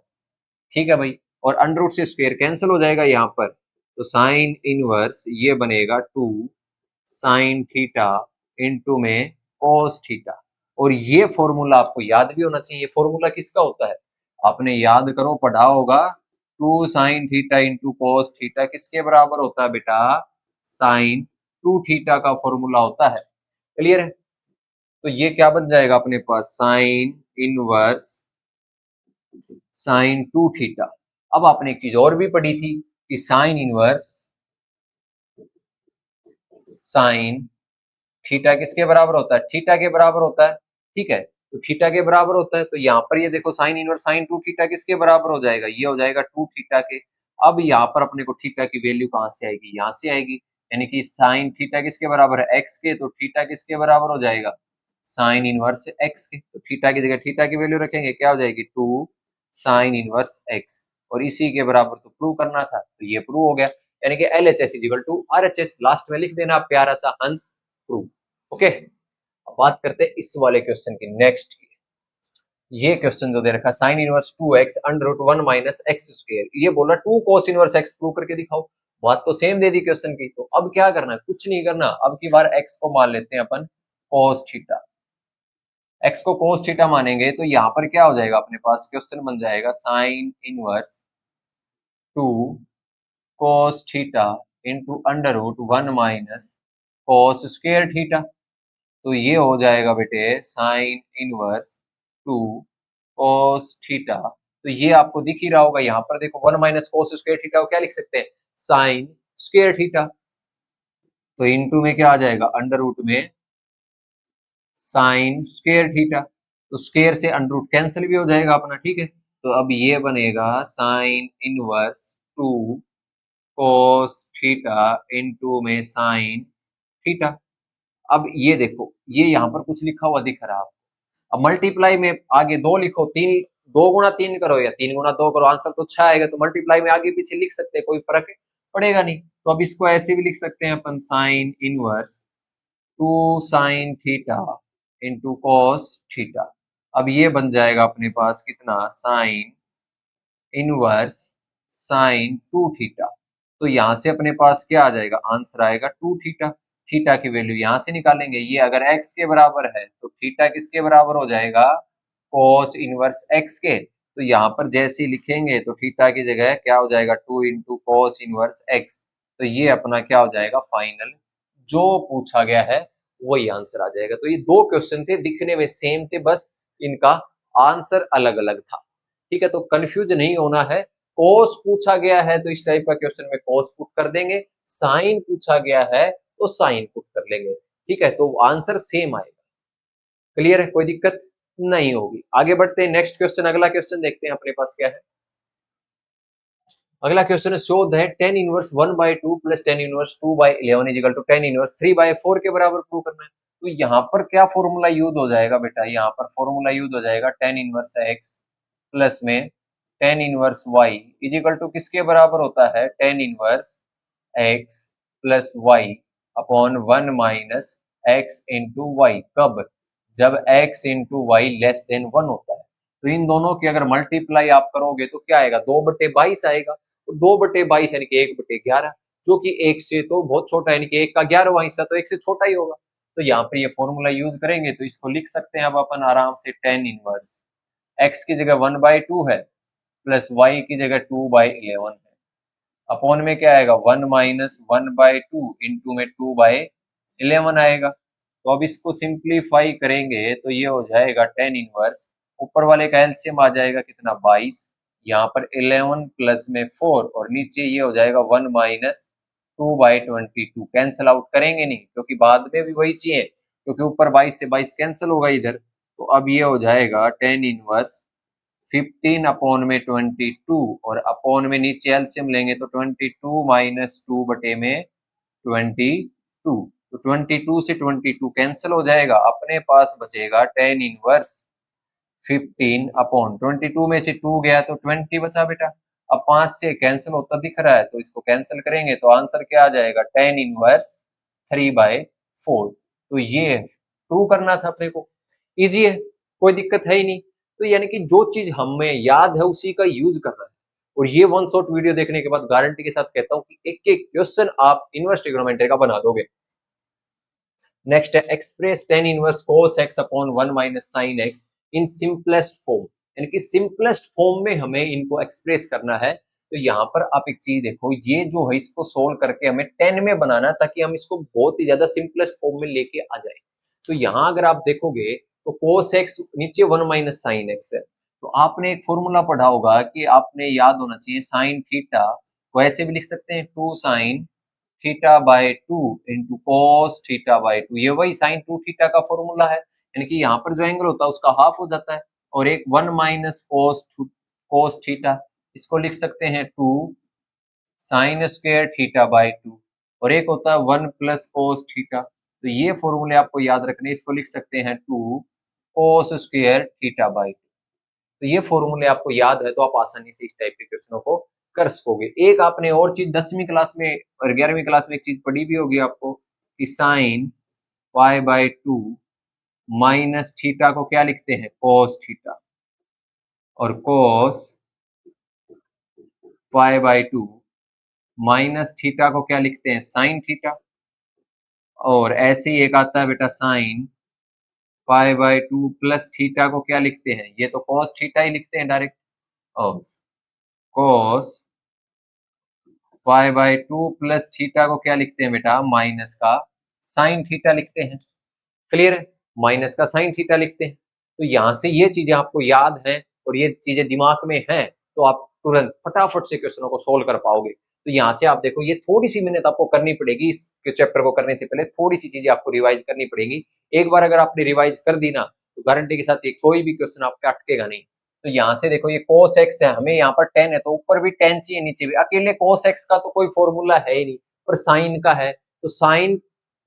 ठीक है भाई, और अंडर रूट से स्क्वायर कैंसिल हो जाएगा यहाँ पर, तो साइन इनवर्स ये बनेगा टू साइन थीटा इंटू में कोस थीटा। और ये फॉर्मूला आपको याद भी होना चाहिए। ये फॉर्मूला किसका होता है? आपने याद करो, पढ़ा होगा। Two sine theta into cos theta किसके बराबर होता है बेटा? साइन टू थीटा का फॉर्मूला होता है। क्लियर है? तो ये क्या बन जाएगा अपने पास? Sine inverse sine two theta. अब आपने एक चीज और भी पढ़ी थी कि साइन इनवर्स साइन थीटा किसके बराबर होता है? थीटा के बराबर होता है। ठीक है, तो थीटा के बराबर होता है, तो यहाँ पर ये देखो sign inverse sine two theta किसके बराबर हो जाएगा? ये हो जाएगा टू थीटा के। अब यहाँ पर अपने को थीटा की वैल्यू कहाँ से आएगी? यहाँ से आएगी, यानी कि साइन थीटा किसके बराबर है, एक्स के, तो थीटा किसके बराबर हो जाएगा, साइन इनवर्स एक्स के। तो थीटा की जगह थीटा की वैल्यू रखेंगे, क्या हो जाएगी, 2 साइन इनवर्स एक्स, और इसी के बराबर तो प्रूव करना था, तो ये प्रूव हो गया। यानी कि LHS equal to RHS, last में लिख देना प्यारा सा हंस प्रूव। ओके, अब बात करते हैं इस वाले क्वेश्चन की, नेक्स्ट की। ये क्वेश्चन जो दे रखा है, sine inverse 2x under root 1 minus x square, ये बोला 2 cos इनवर्स x प्रूव करके दिखाओ। बात तो सेम दे दी क्वेश्चन की, तो अब क्या करना है, कुछ नहीं करना, अब की बार x को मान लेते हैं अपन cos थीटा। x को cos थीटा मानेंगे तो यहाँ पर क्या हो जाएगा, अपने पास क्वेश्चन बन जाएगा sine inverse 2 cos theta into under root 1 minus cos square theta. तो ये हो जाएगा बेटे साइन इनवर्स 2 cos थीटा। तो ये आपको दिख ही रहा होगा, यहाँ पर देखो 1 माइनस cos स्क्वायर थीटा को क्या लिख सकते हैं, साइन स्क्वायर थीटा। तो इनटू में क्या आ जाएगा, अंडर रूट में साइन स्क्वायर थीटा। तो स्क्वायर से अंडर रूट कैंसिल भी हो जाएगा अपना, ठीक है। तो अब ये बनेगा sign inverse 2 cos theta into में साइन थीटा। अब ये देखो, ये यहाँ पर कुछ लिखा हुआ दिख रहा है। अब मल्टीप्लाई में आगे 2 लिखो, 3 2 गुणा 3 करो या 3 गुणा 2 करो, आंसर तो 6 आएगा। तो मल्टीप्लाई में आगे पीछे लिख सकते हैं, कोई फर्क पड़ेगा नहीं। तो अब इसको ऐसे भी लिख सकते हैं अपन, sine inverse 2 sine theta into cos theta. अब ये बन जाएगा अपने पास कितना, साइन इनवर्स साइन 2 थीटा। तो यहाँ से अपने पास क्या आ जाएगा, आंसर आएगा 2 थीटा। थीटा की वैल्यू यहाँ से निकालेंगे, ये अगर x के बराबर है तो थीटा किसके बराबर हो जाएगा, cos इनवर्स x के। तो यहाँ पर जैसे ही लिखेंगे तो थीटा की जगह क्या हो जाएगा, 2 इंटू कॉस इनवर्स x। तो ये अपना क्या हो जाएगा, फाइनल जो पूछा गया है वही आंसर आ जाएगा। तो ये 2 क्वेश्चन थे, दिखने में सेम थे, बस इनका आंसर अलग अलग था। ठीक है, तो कंफ्यूज नहीं होना है। कोस पूछा गया है तो इस टाइप का क्वेश्चन में कोस पुट कर देंगे, साइन पूछा गया है तो साइन पुट कर लेंगे। ठीक है, तो आंसर सेम आएगा। क्लियर है, कोई दिक्कत नहीं होगी। आगे बढ़ते हैं, नेक्स्ट क्वेश्चन, अगला क्वेश्चन देखते हैं अपने पास क्या है। अगला क्वेश्चन है, show that tan inverse 1/2 plus tan inverse 2/11 is equal to tan inverse 3/4 के बराबर प्रूव करना है। तो यहाँ पर क्या फॉर्मूला यूज हो जाएगा बेटा, यहाँ पर फॉर्मूला यूज हो जाएगा tan इनवर्स x प्लस में tan inverse y is equal to किसके बराबर होता है, tan inverse x plus y upon 1 minus x into y. कब, जब x into y less than 1 होता है। तो इन दोनों की अगर मल्टीप्लाई आप करोगे तो क्या आएगा, 2/22 आएगा। तो 2/22 यानी कि 1/11, जो कि 1 से तो बहुत छोटा है, यानी कि 1 का 11वां हिस्सा तो 1 से छोटा ही होगा। तो यहाँ पर ये फॉर्मूला यूज करेंगे तो इसको लिख सकते हैं अब अपन आराम से, tan इनवर्स x की जगह 1/2 है प्लस y की जगह 2/11 है, अपॉन में क्या आएगा, 1 माइनस 1/2 इंटू में 2/11 आएगा। तो अब इसको सिंप्लीफाई करेंगे तो ये हो जाएगा tan इनवर्स, ऊपर वाले का एलसीएम आ जाएगा कितना, 22, यहाँ पर 11 प्लस में 4 और नीचे ये हो जाएगा 1 माइनस 2/22। कैंसिल आउट करेंगे नहीं क्योंकि बाद में भी वही चाहिए, क्योंकि ऊपर 22 से 22 कैंसिल होगा इधर। तो अब ये हो जाएगा tan इनवर्स 15 अपॉन में 22 और अपॉन में नीचे एलसीएम लेंगे तो 22 माइनस 2 बटे में 22। तो 22 से 22 कैंसिल हो जाएगा, अपने पास बचेगा tan इनवर्स 15 अपॉन 22 में से 2 गया तो 20 बचा बेटा। अब 5 से कैंसिल होता दिख रहा है तो इसको कैंसिल करेंगे तो आंसर क्या आ जाएगा, tan इनवर्स 3/4। तो ये प्रूव करना था अपने को, इजी है, कोई दिक्कत है ही नहीं। तो यानी कि जो चीज हमें याद है उसी का यूज करना है। और ये वन शॉट वीडियो देखने के बाद गारंटी के साथ कहता हूं कि एक एक क्वेश्चन आप इनवर्स ट्रिग्नोमेट्री का बना दोगे। नेक्स्ट है, express tan inverse cos x upon 1 minus sin x in simplest form, यानी कि सिंपलेस्ट फॉर्म में हमें इनको एक्सप्रेस करना है। तो यहाँ पर आप एक चीज देखो, ये जो है इसको सोल्व करके हमें 10 में बनाना है ताकि हम इसको बहुत ही ज्यादा सिंपलेस्ट फॉर्म में लेके आ जाए। तो यहाँ अगर आप देखोगे तो cos x नीचे 1 माइनस साइन एक्स है। तो आपने एक फॉर्मूला पढ़ा होगा कि आपने याद होना चाहिए, साइन थीटा को ऐसे भी लिख सकते हैं 2 sine theta by 2 into cos theta by 2। ये वही साइन 2 थीटा का फॉर्मूला है, यानी कि यहाँ पर जो एंगल होता है उसका हाफ हो जाता है। और एक 1 माइनस कोस थीटा, इसको लिख सकते हैं 2 साइन स्क्वायर थीटा बाय 2। और एक होता है 1 प्लस कोस थीटा। तो ये फॉर्मूले आपको याद रखने, इसको लिख सकते हैं 2 कोस स्क्वायर थीटा बाई 2। तो ये फॉर्मूले आपको याद है तो आप आसानी से इस टाइप के क्वेश्चनों को कर सकोगे। एक आपने और चीज 10वीं क्लास में और 11वीं क्लास में एक चीज पढ़ी भी होगी आपको कि sine pi by 2 minus theta को क्या लिखते हैं, कोस थीटा, और कोस पाई बाई 2 माइनस थीटा को क्या लिखते हैं, साइन थीटा। और ऐसे ही एक आता है बेटा sine pi by 2 plus theta को क्या लिखते हैं, ये तो कॉस थीटा ही लिखते हैं डायरेक्ट। और cos pi by 2 plus theta को क्या लिखते हैं बेटा, माइनस का साइन थीटा लिखते हैं। क्लियर है, माइनस का साइन थीटा लिखते हैं। तो यहाँ से ये चीजें आपको याद है और ये चीजें दिमाग में हैं तो आप तुरंत फटाफट से क्वेश्चनों को सोल्व कर पाओगे। तो यहाँ से आप देखो ये थोड़ी सी मेहनत आपको करनी पड़ेगी, इस चैप्टर को करने से पहले थोड़ी सी चीजें आपको रिवाइज करनी पड़ेगी। एक बार अगर आपने रिवाइज कर दी ना तो गारंटी के साथ ये कोई भी क्वेश्चन आपका अटकेगा नहीं। तो यहाँ से देखो ये cos x है, हमें यहाँ पर 10 है तो ऊपर भी 10 चाहिए, नीचे भी। अकेले cos x का तो कोई फॉर्मूला है ही नहीं, पर साइन का है तो साइन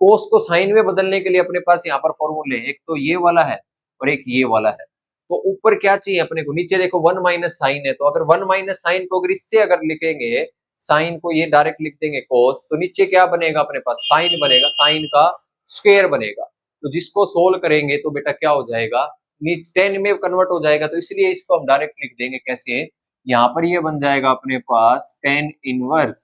कोस को साइन में बदलने के लिए अपने पास यहाँ पर फॉर्मूले, एक तो ये वाला है और एक ये वाला है। तो ऊपर क्या चाहिए अपने को, नीचे देखो 1 माइनस साइन है, तो अगर 1 माइनस साइन को अगर इससे अगर लिखेंगे, साइन को ये डायरेक्ट लिख देंगे कोस, तो नीचे क्या बनेगा अपने पास, साइन बनेगा, साइन का स्क्वायर बनेगा। तो जिसको सोल्व करेंगे तो बेटा क्या हो जाएगा, नीचे 10 में कन्वर्ट हो जाएगा, तो इसलिए इसको हम डायरेक्ट लिख देंगे कैसे, यहाँ पर ये बन जाएगा अपने पास 10 इनवर्स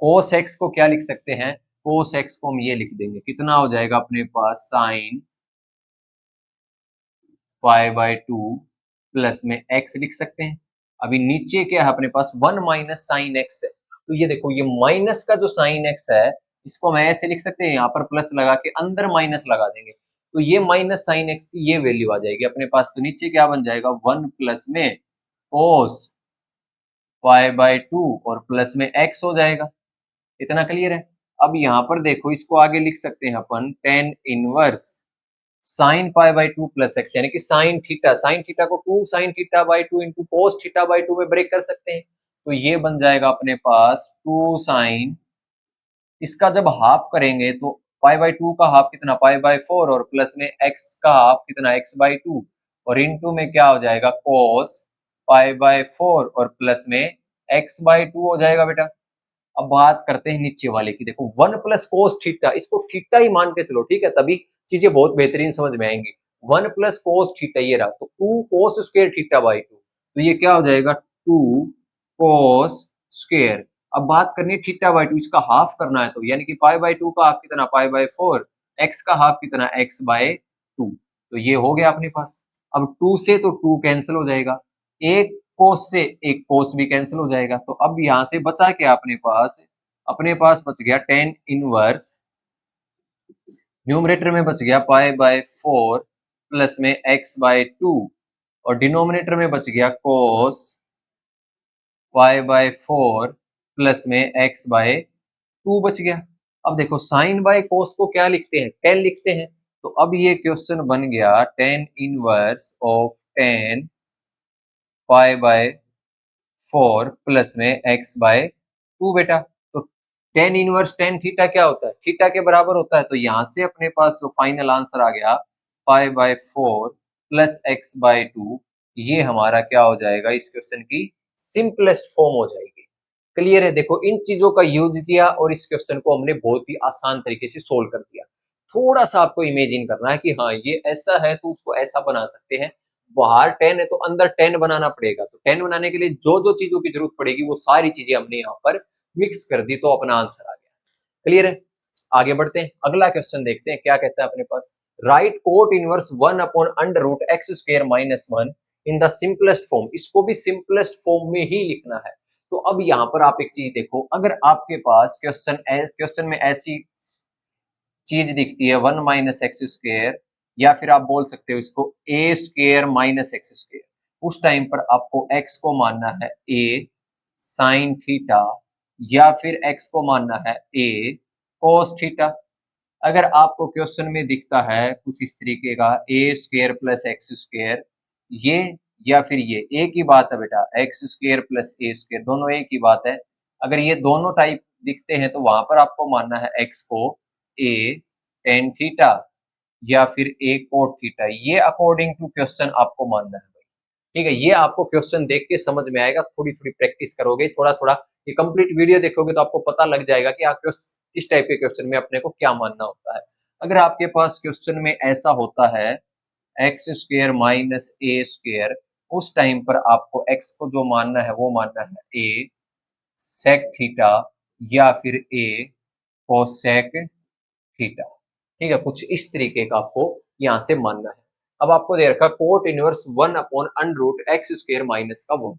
कोस एक्स को क्या लिख सकते हैं, कोस एक्स को हम ये लिख देंगे, कितना हो जाएगा अपने पास साइन पाई बाई 2 प्लस में एक्स लिख सकते हैं। अभी नीचे क्या है अपने पास 1 माइनस साइन एक्स है, तो ये देखो ये माइनस का जो साइन एक्स है इसको हम ऐसे लिख सकते हैं, यहाँ पर प्लस लगा के अंदर माइनस लगा देंगे, तो ये माइनस साइन एक्स की ये वैल्यू आ जाएगी अपने पास। तो नीचे क्या बन जाएगा 1 प्लस में कोस पाई बाई 2 और प्लस में एक्स हो जाएगा। इतना क्लियर है। अब यहाँ पर देखो इसको आगे लिख सकते हैं अपन 10 inverse sine pi by 2 plus x, यानी कि साइन थीटा, साइन थीटा को 2 sine theta by 2 into cos theta by 2 में ब्रेक कर सकते हैं। तो ये बन जाएगा अपने पास 2 साइन, इसका जब हाफ करेंगे तो पाई बाई 2 का हाफ कितना, पाई बाई 4, और प्लस में एक्स का हाफ कितना, एक्स बाई 2, और इनटू में क्या हो जाएगा कोस पाई बाई 4 और प्लस में एक्स बाई 2 हो जाएगा बेटा। अब बात करते हैं नीचे वाले की, देखो 1 प्लस कोस थीटा, इसको थीटा ही मान के चलो, ठीक है, तभी चीजें बहुत बेहतरीन समझ में आएंगी। 1 प्लस कोस थीटा ये रहा, तो 2 कोस स्क्वायर थीटा बाई 2, तो ये क्या हो जाएगा 2 कोस स्क्वायर। अब बात करनी है थीटा बाई 2, इसका हाफ करना है, तो यानी कि पाई बाई 2 का हाफ कितना, पाई बाई 4, एक्स का हाफ कितना, एक्स बाई 2, तो ये हो गया अपने पास। अब 2 से तो 2 कैंसिल हो जाएगा, एक कोस से एक कोस भी कैंसिल हो जाएगा, तो अब यहाँ से बचा क्या अपने पास बच गया 10 इनवर्स, न्यूमरेटर में बच गया पाई बाई 4 प्लस में एक्स बाई 2, और डिनोमिनेटर में बच गया कोस पाई बाई 4 प्लस में एक्स बाई 2 बच गया। अब देखो साइन बाई कोस को क्या लिखते हैं, 10 लिखते हैं, तो अब ये क्वेश्चन बन गया 10 inverse of 10 pi by 4 plus में एक्स बाय 2 बेटा। तो 10 इनवर्स 10 थीटा क्या होता है, थीटा के बराबर होता है, तो यहां से अपने पास जो फाइनल आंसर आ गया pi by 4 plus x by 2, ये हमारा क्या हो जाएगा, इस क्वेश्चन की सिंपलेस्ट फॉर्म हो जाएगी। क्लियर है, देखो इन चीजों का यूज किया और इस क्वेश्चन को हमने बहुत ही आसान तरीके से सोल्व कर दिया। थोड़ा सा आपको इमेजिन करना है कि हाँ ये ऐसा है तो उसको ऐसा बना सकते हैं, बाहर 10 है तो अंदर 10 बनाना पड़ेगा, तो 10 बनाने के लिए जो जो चीजों की जरूरत पड़ेगी वो सारी चीजें हमने यहाँ पर मिक्स कर दी, तो अपना आंसर आ गया। क्लियर है, आगे बढ़ते हैं, अगला क्वेश्चन देखते हैं क्या कहता है अपने पास। Right cot inverse 1 upon under root x square minus 1 in the simplest form, इसको भी सिंपलेस्ट फॉर्म में ही लिखना है। तो अब यहाँ पर आप एक चीज देखो, अगर आपके पास क्वेश्चन में ऐसी चीज दिखती है 1 माइनस एक्स स्क्वायर, या फिर आप बोल सकते हो इसको ए स्क्वायर माइनस एक्स स्क्वायर, उस टाइम पर आपको x को मानना है a साइन थीटा, या फिर x को मानना है a कोस थीटा। अगर आपको क्वेश्चन में दिखता है कुछ इस तरीके का ए स्क्वायर प्लस एक्स स्क्वायर, ये या फिर ये एक ही बात है बेटा, एक्स स्क्वायर प्लस ए स्क्वायर दोनों एक ही बात है। अगर ये दोनों टाइप दिखते हैं तो वहां पर आपको मानना है x को a tan थीटा या फिर a cot थीटा, ये अकॉर्डिंग टू क्वेश्चन आपको मानना है भाई। ठीक है, ये आपको क्वेश्चन देख के समझ में आएगा, थोड़ी थोड़ी प्रैक्टिस करोगे, थोड़ा थोड़ा ये कंप्लीट वीडियो देखोगे तो आपको पता लग जाएगा कि इस टाइप के क्वेश्चन में अपने को क्या मानना होता है। अगर आपके पास क्वेश्चन में ऐसा होता है एक्स स्क्र माइनस ए स्क्र, उस टाइम पर आपको x को जो मानना है वो मानना है a sec थीटा या फिर a cosec थीटा। ठीक है, कुछ इस तरीके का आपको यहाँ से मानना है। अब आपको दे रखा cot inverse 1 upon under root x square minus का 1।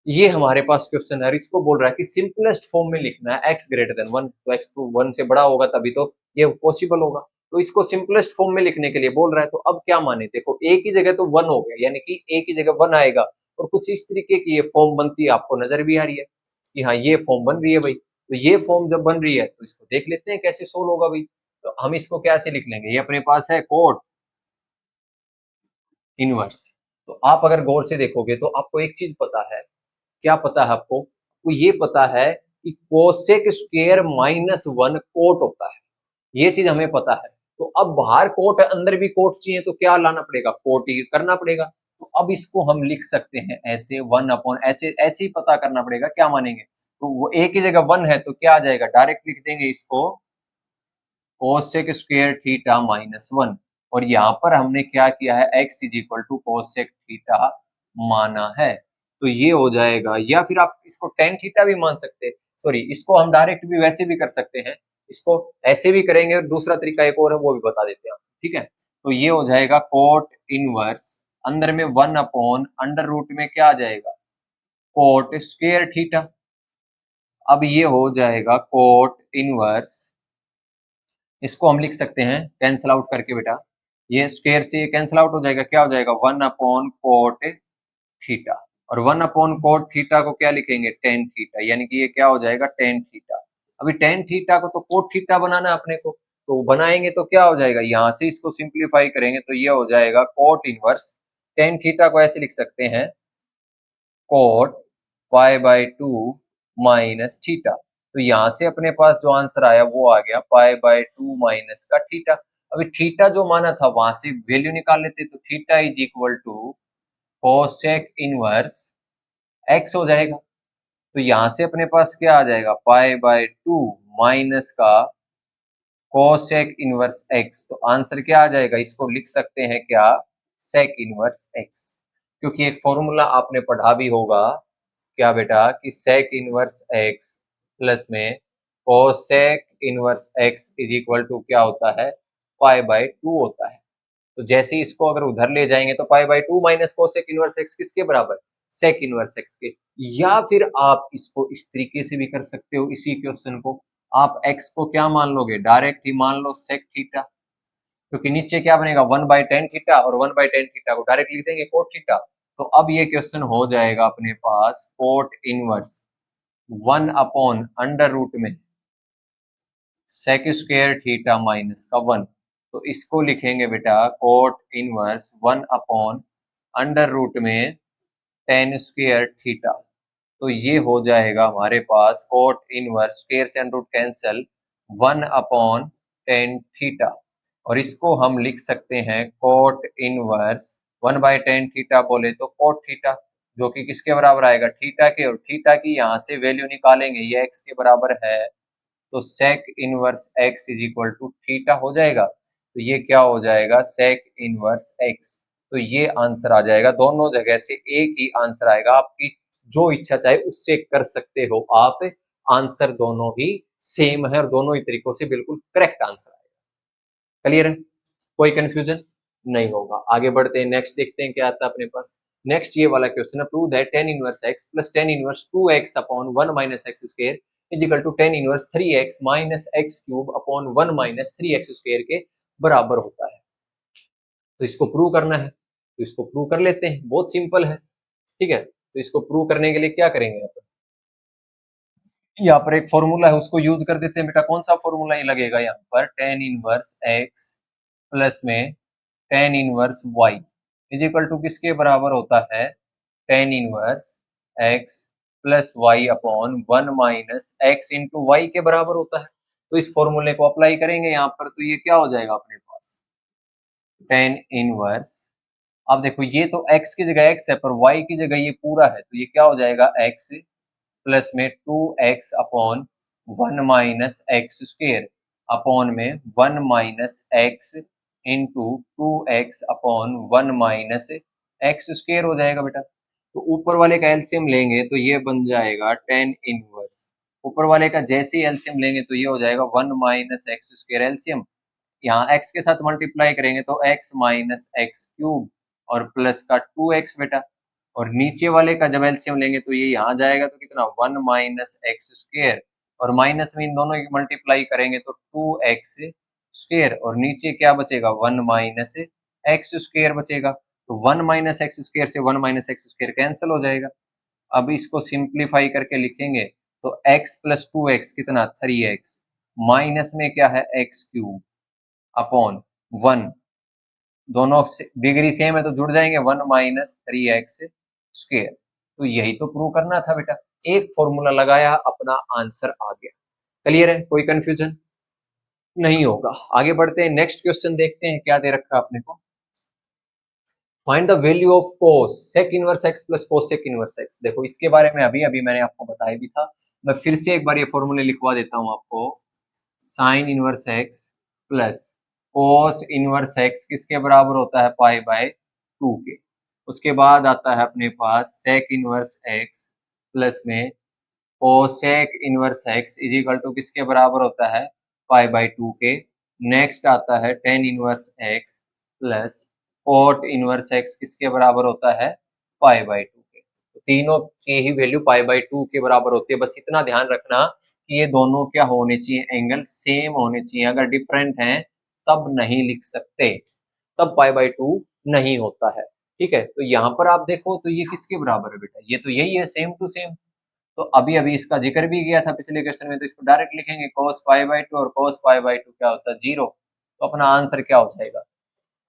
ये हमारे पास क्वेश्चन है, इसको बोल रहा है कि सिंपलेस्ट फॉर्म में लिखना है x ग्रेटर देन 1, तो x तो 1 से बड़ा होगा तभी तो ये पॉसिबल होगा। तो इसको सिंपलेस्ट फॉर्म में लिखने के लिए बोल रहा है, तो अब क्या माने, देखो a की जगह तो 1 हो गया, यानी कि a की जगह 1 आएगा और कुछ इस तरीके की ये फॉर्म बनती है, आपको नजर भी आ रही है कि हाँ ये फॉर्म बन रही है भाई। तो ये फॉर्म जब बन रही है तो इसको देख लेते हैं कैसे सोल्व होगा भाई। तो हम इसको कैसे लिख लेंगे, ये अपने पास है कोट इनवर्स। तो आप अगर गौर से देखोगे तो आपको एक चीज पता है, क्या पता है आपको, तो ये पता है कि कोसेक स्क्वायर माइनस 1 कोट होता है, ये चीज हमें पता है। तो अब बाहर कोट है अंदर भी कोट चाहिए तो क्या लाना पड़ेगा, कोट ही करना पड़ेगा। तो अब इसको हम लिख सकते हैं ऐसे 1 अपॉन ऐसे ऐसे ही पता करना पड़ेगा क्या मानेंगे। तो वो एक ही जगह 1 है तो क्या आ जाएगा, डायरेक्ट लिख देंगे इसको कोसेक स्क्वायर थीटा माइनस 1। और यहाँ पर हमने क्या किया है, x is equal to cosec theta माना है, तो ये हो जाएगा। या फिर आप इसको टेन थीटा भी मान सकते हैं, सॉरी इसको हम डायरेक्ट भी वैसे भी कर सकते हैं, इसको ऐसे भी करेंगे और दूसरा तरीका एक और है वो भी बता देते हैं आप। ठीक है, तो ये हो जाएगा कोट इनवर्स अंदर में 1 अपॉन अंडर रूट में क्या आ जाएगा, कोट स्क्वायर थीटा। अब ये हो जाएगा कोट इनवर्स, इसको हम लिख सकते हैं कैंसल आउट करके बेटा, ये स्क्वायर से कैंसल आउट हो जाएगा, क्या हो जाएगा 1 अपॉन कोट थीटा। और 1 अपॉन कोट थीटा को क्या लिखेंगे, टेन थीटा, यानी कि ये क्या हो जाएगा टेन थीटा। अभी टेन थीटा को तो कोट थीटा बनाना है अपने को, तो बनाएंगे तो क्या हो जाएगा, यहाँ से इसको सिंप्लीफाई करेंगे तो ये हो जाएगा कोट इनवर्स टेन थीटा को ऐसे लिख सकते हैं coat pi by 2 minus theta. तो यहाँ से अपने पास जो आंसर आया वो आ गया पाई बाय 2 माइनस का थीटा। अभी थीटा जो माना था वहां से वैल्यू निकाल लेते, तो theta is equal to cosec inverse x हो जाएगा। तो यहाँ से अपने पास क्या आ जाएगा, पाई बाय 2 माइनस का कोसेक इनवर्स एक्स। तो आंसर क्या आ जाएगा, इसको लिख सकते हैं क्या, सेक इनवर्स एक्स। क्योंकि एक फॉर्मूला आपने पढ़ा भी होगा, क्या बेटा, कि सेक इनवर्स एक्स प्लस में cosec inverse x is equal to क्या होता है, पाई बाय 2 होता है। तो जैसे ही इसको अगर उधर ले जाएंगे तो पाई by 2 minus cosec inverse x किसके बराबर, सेक इनवर्स एक्स के। या फिर आप इसको इस तरीके से भी कर सकते हो, इसी क्वेश्चन को आप x को क्या मान लोगे, डायरेक्ट ही मान लो सेक थीटा, क्योंकि नीचे क्या बनेगा 1 बाय टेन थीटा, और 1 बाय टेन थीटा को डायरेक्ट लिख देंगे कोट थीटा। तो अब ये क्वेश्चन हो जाएगा अपने पास cot inverse 1 upon under root में सेक स्क्वायर थीटा माइनस का 1। तो इसको लिखेंगे बेटा cot inverse 1 upon under root में टेन स्क्वायर थीटा। तो ये हो जाएगा हमारे पास कोट इनवर्स, स्क्वायर से under root cancel, 1 upon tan theta. और इसको हम लिख सकते हैं cot inverse 1 by tan theta बोले तो कोट थीटा, जो कि किसके बराबर आएगा, थीटा के। और थीटा की यहाँ से वैल्यू निकालेंगे, ये x के बराबर है, तो sec inverse x is equal to theta हो जाएगा। तो ये क्या हो जाएगा, सेक इनवर्स एक्स। तो ये आंसर आ जाएगा, दोनों जगह से एक ही आंसर आएगा, आपकी जो इच्छा चाहे उससे कर सकते हो आप, आंसर दोनों ही सेम है और दोनों ही तरीकों से बिल्कुल करेक्ट आंसर आएगा। क्लियर है, कोई कंफ्यूजन नहीं होगा। आगे बढ़ते हैं, नेक्स्ट देखते हैं क्या आता है अपने पास। नेक्स्ट ये वाला क्वेश्चन है, prove that tan inverse x plus tan inverse 2x upon 1 minus x square is equal to tan inverse 3x minus x cube upon 1 minus 3x square के बराबर होता है। तो इसको प्रूव करना है, तो इसको प्रूव कर लेते हैं, बहुत सिंपल है। ठीक है, तो इसको प्रूव करने के लिए क्या करेंगे, यहाँ पर एक फॉर्मूला है उसको यूज कर देते हैं बेटा। कौन सा फॉर्मूला ये लगेगा, यहाँ पर tan इनवर्स x प्लस में tan inverse y is equal to किसके बराबर होता है, tan inverse x plus y upon 1 minus x into y के बराबर होता है। तो इस फॉर्मूले को अप्लाई करेंगे यहाँ पर, तो ये क्या हो जाएगा अपने पास, टेन इनवर्स। अब देखो ये तो x की जगह x है, पर y की जगह ये पूरा है, तो ये क्या हो जाएगा x प्लस में 2x upon 1 minus x square upon में 1 minus x into 2x upon 1 minus x square हो जाएगा बेटा। तो ऊपर वाले का एलसीएम लेंगे तो ये बन जाएगा टेन इनवर्स, ऊपर वाले का जैसे ही एलसीएम लेंगे तो ये हो जाएगा 1 माइनस एक्स स्क्वेयर एलसीएम, यहाँ x के साथ मल्टीप्लाई करेंगे तो x माइनस एक्स क्यूब और प्लस का 2x बेटा, और नीचे वाले का जब एलसीएम लेंगे तो ये यहाँ जाएगा तो कितना 1 माइनस एक्स स्क्वेयर, और माइनस में इन दोनों की मल्टीप्लाई करेंगे तो 2x स्क्वेयर, और नीचे क्या बचेगा 1 माइनस एक्स स्क्वेयर बचेगा। तो 1 माइनस एक्स स्क्वेयर से 1 माइनस एक्स स्क्वेयर कैंसिल हो जाएगा। अब इसको सिंप्लीफाई करके लिखेंगे तो x प्लस 2x कितना 3x, माइनस में क्या है x क्यूब अपॉन 1, दोनों डिग्री सेम है तो जुड़ जाएंगे 1 माइनस 3x स्क्वेयर। तो यही तो प्रूव करना था बेटा, एक फॉर्मूला लगाया अपना आंसर आ गया। क्लियर है, कोई कंफ्यूजन नहीं होगा। आगे बढ़ते हैं, नेक्स्ट क्वेश्चन देखते हैं क्या दे रखा है अपने को। Find the value of cos sec inverse x plus cos sec inverse x। देखो इसके बारे में अभी अभी मैंने आपको बताया भी था, मैं फिर से एक बार ये फॉर्मूले लिखवा देता हूं आपको। Sine inverse x plus cos inverse x किसके बराबर होता है, पाई बाय 2 के। उसके बाद आता है अपने पास sec इनवर्स x प्लस में cosec inverse x is equal to किसके बराबर होता है, पाई बाय 2 के। नेक्स्ट आता है tan inverse x plus cot inverse x किसके बराबर होता है, पाई बाय 2 के। तो तीनों की ही वैल्यू पाई बाय 2 के बराबर होती है। बस इतना ध्यान रखना कि ये दोनों क्या होने चाहिए, एंगल सेम होने चाहिए। अगर डिफरेंट हैं तब नहीं लिख सकते, तब पाई बाय 2 नहीं होता है। ठीक है, तो यहाँ पर आप देखो तो ये किसके बराबर है बेटा, ये तो यही है, सेम टू सेम। तो अभी अभी इसका जिक्र भी किया था पिछले क्वेश्चन में, तो इसको डायरेक्ट लिखेंगे cos पाई बाय 2 और cos पाई बाय 2 क्या होता है, 0। तो अपना आंसर क्या हो जाएगा,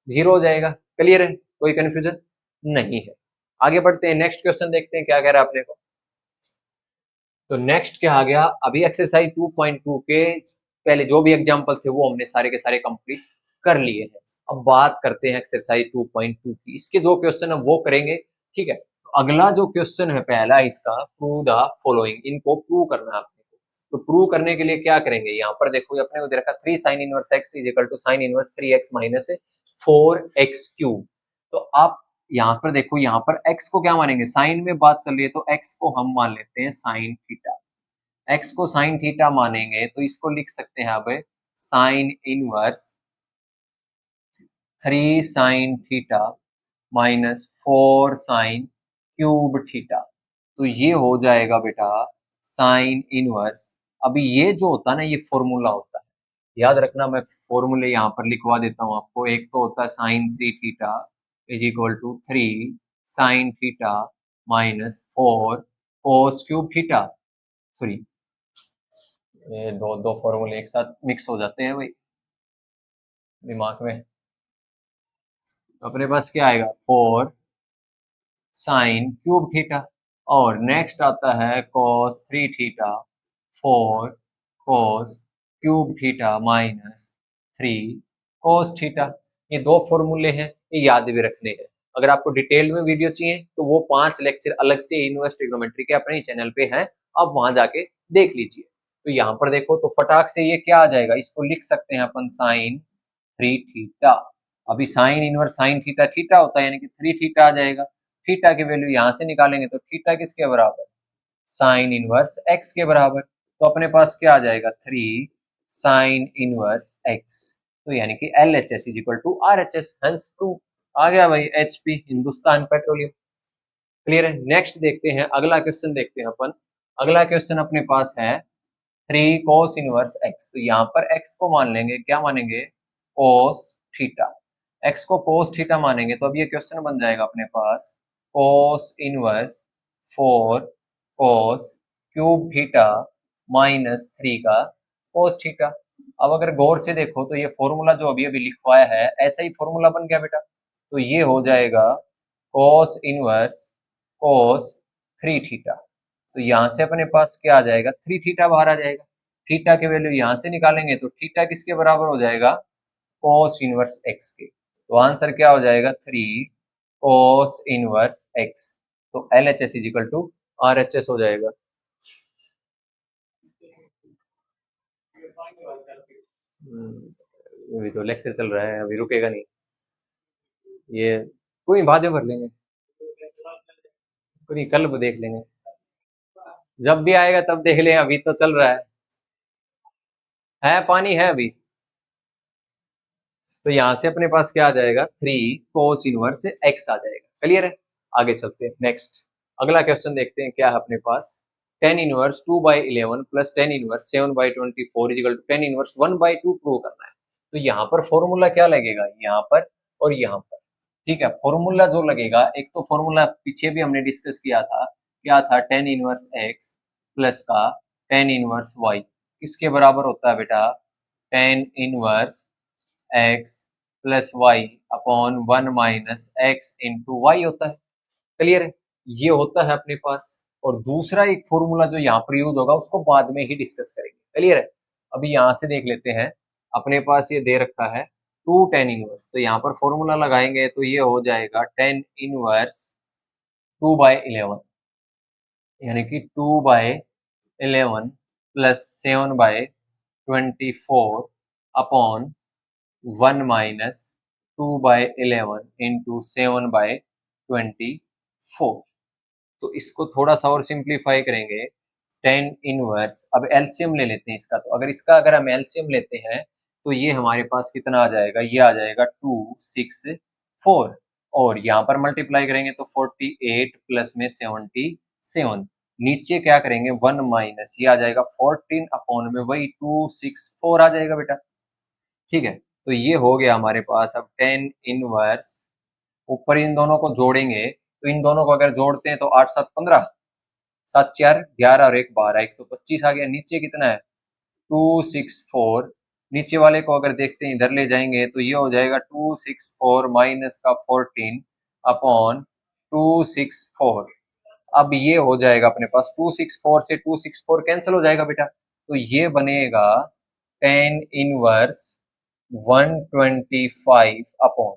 0 हो जाएगा। क्लियर है, कोई कंफ्यूजन नहीं है। आगे बढ़ते हैं, नेक्स्ट क्वेश्चन देखते हैं क्या कह रहा है अपने को। तो नेक्स्ट क्या आ गया, अभी एक्सरसाइज 2.2 के पहले जो भी एग्जांपल थे वो हमने सारे के सारे कंप्लीट कर लिए हैं। अब बात करते हैं एक्सरसाइज 2.2 की, इसके जो क्वेश्चन है वो करेंगे। ठीक है, तो अगला जो क्वेश्चन है पहला इसका, प्रूव द फॉलोइंग, इनको प्रूव करना है आपने को। तो प्रूव करने के लिए क्या करेंगे, यहाँ पर देखो ये अपने को दे रखा 3 sine inverse x is equal to sine inverse 3x minus 4x cube. तो आप यहाँ पर देखो, यहाँ पर x को क्या मानेंगे, साइन में बात चल रही है तो x को हम मान लेते हैं साइन थीटा। x को साइन थीटा मानेंगे तो इसको लिख सकते हैं अब sine inverse 3 sine theta minus 4 sine cube theta. तो ये हो जाएगा बेटा साइन इनवर्स। अभी ये जो होता है ना, ये फॉर्मूला होता है, याद रखना। मैं फॉर्मूले यहाँ पर लिखवा देता हूँ आपको। एक तो होता है sine 3 theta is equal to 3 sine theta minus 4 cos cube theta. Sorry, ये दो दो फॉर्मूले एक साथ मिक्स हो जाते हैं भाई दिमाग में। अपने पास क्या आएगा, 4 साइन क्यूब थीटा, और नेक्स्ट आता है cos 3 theta 4 cos cube theta minus 3 cos theta. ये दो फॉर्मूले हैं, ये याद भी रखने हैं। अगर आपको डिटेल में वीडियो चाहिए तो वो 5 लेक्चर अलग से इनवर्स ट्रिग्नोमेट्री के अपने चैनल पे हैं, आप वहां जाके देख लीजिए। तो यहाँ पर देखो तो फटाक से ये क्या आ जाएगा, इसको लिख सकते हैं अपन साइन 3 थीटा। अभी sign inverse sine theta theta होता है, यानी कि 3 थीटा आ जाएगा। थीटा की वैल्यू यहाँ से निकालेंगे तो थीटा किसके बराबर, साइन इनवर्स एक्स के बराबर। तो अपने पास क्या आ जाएगा, 3 साइन इनवर्स एक्स। तो यानी कि L H S is equal to R H S, hence true. आ गया भाई, एचपी हिंदुस्तान पेट्रोलियम। क्लियर है, नेक्स्ट देखते हैं, अगला क्वेश्चन देखते हैं अपन। अगला क्वेश्चन अपने पास है 3 कोस इनवर्स एक्स। तो यहाँ पर एक्स को मान लेंगे, क्या मानेंगे, कोस थीटा। एक्स को कोस थीटा मानेंगे तो अब ये क्वेश्चन बन जाएगा अपने पास cos inverse 4 cos cube theta minus 3 का कोस थीटा। अब अगर गौर से देखो तो ये फॉर्मूला जो अभी अभी लिखवाया है ऐसा ही फॉर्मूला बन गया बेटा। तो ये हो जाएगा कोस इनवर्स कोस 3 थीटा। तो यहाँ से अपने पास क्या आ जाएगा, 3 थीटा बाहर आ जाएगा। थीटा की वैल्यू यहाँ से निकालेंगे तो थीटा किसके बराबर हो जाएगा, cos इनवर्स x के। तो आंसर क्या हो जाएगा, 3 cos इनवर्स x। तो LHS is equal to RHS हो जाएगा। अभी तो लेक्चर चल रहा है, अभी रुकेगा नहीं ये, कोई बाद में भर लेंगे, कोई कल देख लेंगे, जब भी आएगा तब देख लेंगे, अभी तो चल रहा है पानी है अभी। तो यहां से अपने पास क्या आ जाएगा, 3 कोस इनवर्स x आ जाएगा। क्लियर है, आगे चलते हैं नेक्स्ट। अगला क्वेश्चन देखते हैं क्या है अपने पास। tan inverse 2/11 plus tan inverse 7/24 equal to tan inverse 1/2 prove करना है। तो यहाँ पर फॉर्मूला क्या लगेगा, यहाँ पर और यहाँ पर। ठीक है, फॉर्मूला जो लगेगा, एक तो फॉर्मूला पीछे भी हमने डिस्कस किया था, क्या था, tan इनवर्स x प्लस का tan इनवर्स y किसके बराबर होता है बेटा, tan inverse x plus y upon 1 minus x into y होता है। क्लियर है, ये होता है अपने पास। और दूसरा एक फॉर्मूला जो यहाँ पर यूज होगा उसको बाद में ही डिस्कस करेंगे। क्लियर है, अभी यहाँ से देख लेते हैं। अपने पास ये दे रखा है 2 tan इनवर्स, तो यहाँ पर फॉर्मूला लगाएंगे तो ये हो जाएगा tan इनवर्स 2/11 यानी कि 2/11 प्लस 7/24 अपॉन 1 माइनस 2/11 इंटू 7/24। तो इसको थोड़ा सा और सिंप्लीफाई करेंगे, tan इनवर्स, अब एलसीएम ले लेते हैं इसका। तो अगर हम एलसीएम लेते हैं तो ये हमारे पास कितना आ जाएगा, ये आ जाएगा 264 और यहाँ पर मल्टीप्लाई करेंगे तो 48 प्लस में 77। नीचे क्या करेंगे, 1 माइनस, ये आ जाएगा 14 अपॉन में वही 264 आ जाएगा बेटा। ठीक है, तो ये हो गया हमारे पास। अब tan इनवर्स, ऊपर इन दोनों को जोड़ेंगे तो इन दोनों को अगर जोड़ते हैं तो 8 7 15, 7 4 11 और 1 12, 125 आ गया। नीचे कितना है, 264। नीचे वाले को अगर देखते हैं इधर ले जाएंगे तो ये हो जाएगा 264 माइनस का 14 अपॉन 264। अब ये हो जाएगा अपने पास 264 से 264 कैंसिल हो जाएगा बेटा, तो ये बनेगा tan इनवर्स 125 अपॉन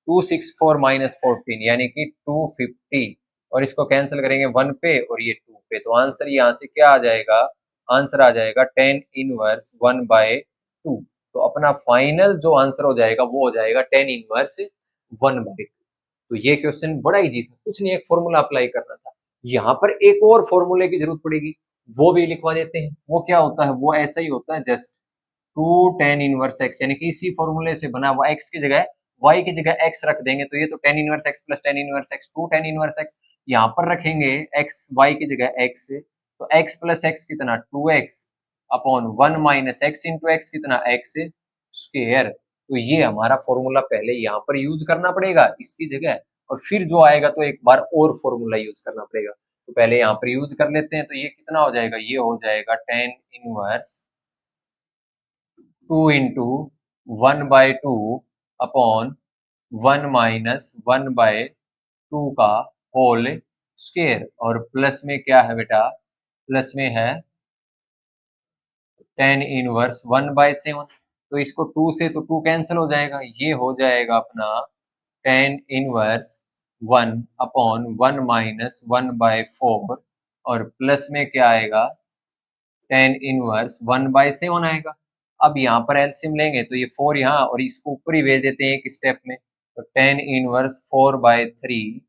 264 माइनस 14 यानी कि 250 और इसको कैंसिल करेंगे 1 पे और ये 2 पे। तो आंसर यहाँ से क्या आ जाएगा, आंसर आ जाएगा tan इनवर्स 1/2। तो अपना फाइनल जो आंसर हो जाएगा वो हो जाएगा tan इनवर्स 1/2। तो ये क्वेश्चन बड़ा इजी था, कुछ नहीं, एक फॉर्मूला अप्लाई करना था। यहाँ पर एक और फॉर्मूले की जरूरत पड़ेगी, वो भी लिखवा देते हैं। वो क्या होता है, वो ऐसा ही होता है, जस्ट 2 tan इनवर्स x यानी कि इसी फॉर्मूले से बना हुआ, x की जगह y की जगह x रख देंगे तो ये तो tan inverse x plus tan inverse x 2 tan inverse x। यहाँ पर रखेंगे x, y की जगह x, तो x प्लस x कितना 2x upon 1 minus x into x कितना x स्क्वायर। तो ये हमारा फॉर्मूला पहले यहाँ पर यूज करना पड़ेगा इसकी जगह, और फिर जो आएगा तो एक बार और फॉर्मूला यूज करना पड़ेगा। तो पहले यहाँ पर यूज कर लेते हैं, तो ये कितना हो जाएगा, ये हो जाएगा tan inverse 2 into 1/2 upon 1 minus 1/2 का होल स्क्वायर, और प्लस में क्या है बेटा, प्लस में है tan इनवर्स 1/7। तो इसको 2 से तो 2 कैंसिल हो जाएगा, ये हो जाएगा अपना tan इनवर्स 1 अपॉन 1 माइनस 1/4 और प्लस में क्या आएगा, tan इनवर्स 1/7 आएगा। अब यहाँ पर एलसीएम लेंगे तो ये 4 यहाँ और इसको ऊपर ही भेज देते हैं एक स्टेप में, तो tan इनवर्स 4/3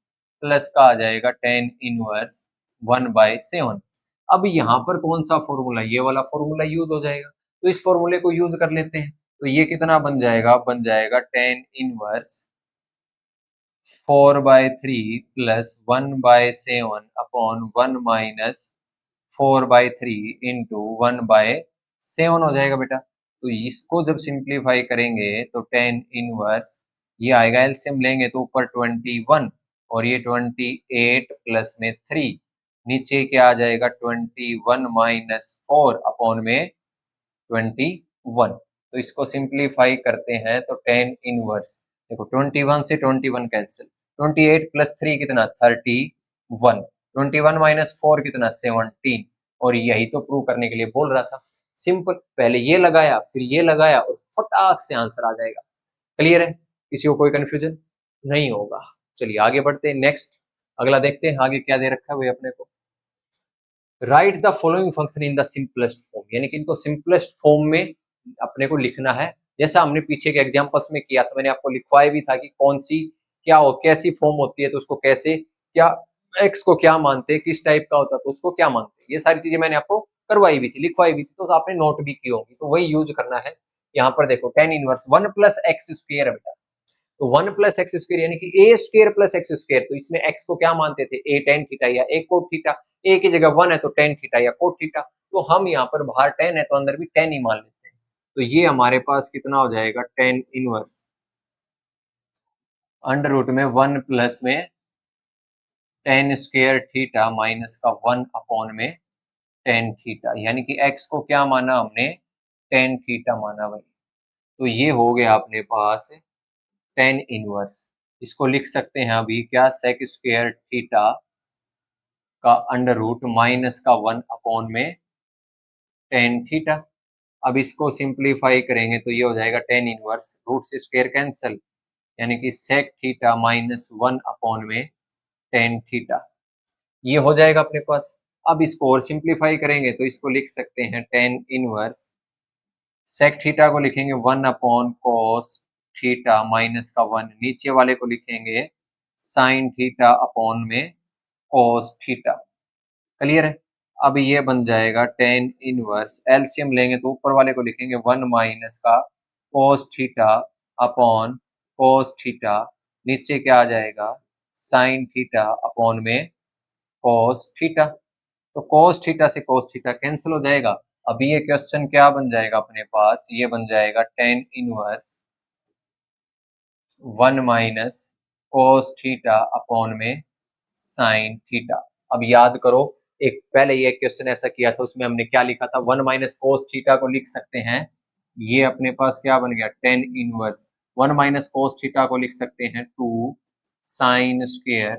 प्लस का आ जाएगा tan इनवर्स 1/7। अब यहाँ पर कौन सा फॉर्मूला, ये वाला फॉर्मूला यूज हो जाएगा, तो इस फॉर्मूले को यूज कर लेते हैं। तो ये कितना बन जाएगा, बन जाएगा tan inverse 4/3 plus 1/7 upon 1 minus 4/3 into 1/7 हो जाएगा बेटा। तो इसको जब सिंप्लीफाई करेंगे तो tan इनवर्स, ये आएगा, एलसीएम लेंगे तो ऊपर 21 और ये 28 प्लस में 3, नीचे क्या आ जाएगा 21 माइनस 4 अपॉन में 21। तो इसको सिंप्लीफाई करते हैं तो tan इनवर्स, देखो 21 से 21 कैंसिल, 28 प्लस 3 कितना 31 21 माइनस 4 कितना 17, और यही तो प्रूव करने के लिए बोल रहा था। सिंपल, पहले ये लगाया फिर ये लगाया और फटाक से आंसर आ जाएगा। क्लियर है? किसी को कोई कंफ्यूजन नहीं होगा। चलिए आगे बढ़ते हैं, नेक्स्ट अगला देखते हैं आगे क्या दे रखा है भाई अपने को। Right the following function in the simplest form, यानी कि इनको सिंपलेस्ट फॉर्म में अपने को लिखना है। जैसा हमने पीछे के एग्जांपल्स में किया था, मैंने आपको लिखवाया भी था कि कौन सी क्या हो, कैसी फॉर्म होती है तो उसको कैसे, क्या एक्स को क्या मानते हैं, किस टाइप का होता है तो उसको क्या मानते हैं, ये सारी चीजें मैंने आपको करवाई भी थी, लिखवाई भी थी, तो आपने नोट भी की होगी, तो वही यूज करना है। यहाँ पर देखो tan inverse 1 plus x square है बेटा, तो 1 प्लस एक्स स्क्वायर यानी कि ए स्क्वायर प्लस एक्स स्क्वायर, तो इसमें एक्स को क्या मानते थे, ए टेन थीटा या ए कोट थीटा, ए की जगह 1 है तो टेन थीटा या कोट थीटा, तो हम यहाँ पर बाहर 10 है तो अंदर भी 10 ही मान लेते हैं। तो ये हमारे पास कितना हो जाएगा, टेन इनवर्स अंडर रूट में 1 प्लस में टेन स्क्वायर थीटा माइनस का 1 अपॉन में टेन थीटा, यानी कि एक्स को क्या माना हमने, टेन थीटा माना भाई। तो ये हो गया अपने पास टेन इनवर्स। इसको लिख सकते हैं अभी क्या, सेक स्क्वायर थीटा का अंडर रूट माइनस का 1 अपॉन में टेन थीटा। अब इसको सिंप्लीफाई करेंगे तो ये हो जाएगा टेन इनवर्स, रूट से स्क्वायर कैंसिल, यानी कि सेक थीटा माइनस 1 अपॉन में टेन थीटा, ये हो जाएगा अपने पास। अब इसको और सिंप्लीफाई करेंगे तो इसको लिख सकते हैं टेन इनवर्स सेक थीटा को लिखेंगे 1 अपॉन कॉस थीटा माइनस का 1, नीचे वाले को लिखेंगे साइन थीटा अपॉन में कॉस थीटा। क्लियर है? अब ये बन जाएगा टेन इनवर्स, एलसीएम लेंगे तो ऊपर वाले को लिखेंगे 1 माइनस का cos theta upon cos theta, नीचे क्या आ जाएगा साइन थीटा अपॉन में कॉस थीटा। तो कॉस थीटा से कॉस थीटा कैंसिल हो जाएगा। अभी ये क्वेश्चन क्या बन जाएगा अपने पास, ये बन जाएगा ten inverse 1 minus cos theta upon में साइन थीटा। अब याद करो, एक पहले ये क्वेश्चन ऐसा किया था, उसमें हमने क्या लिखा था, 1 माइनस कोस थीटा को लिख सकते हैं, ये अपने पास क्या बन गया tan inverse 1 minus cos theta को लिख सकते हैं 2 साइन स्क्वायर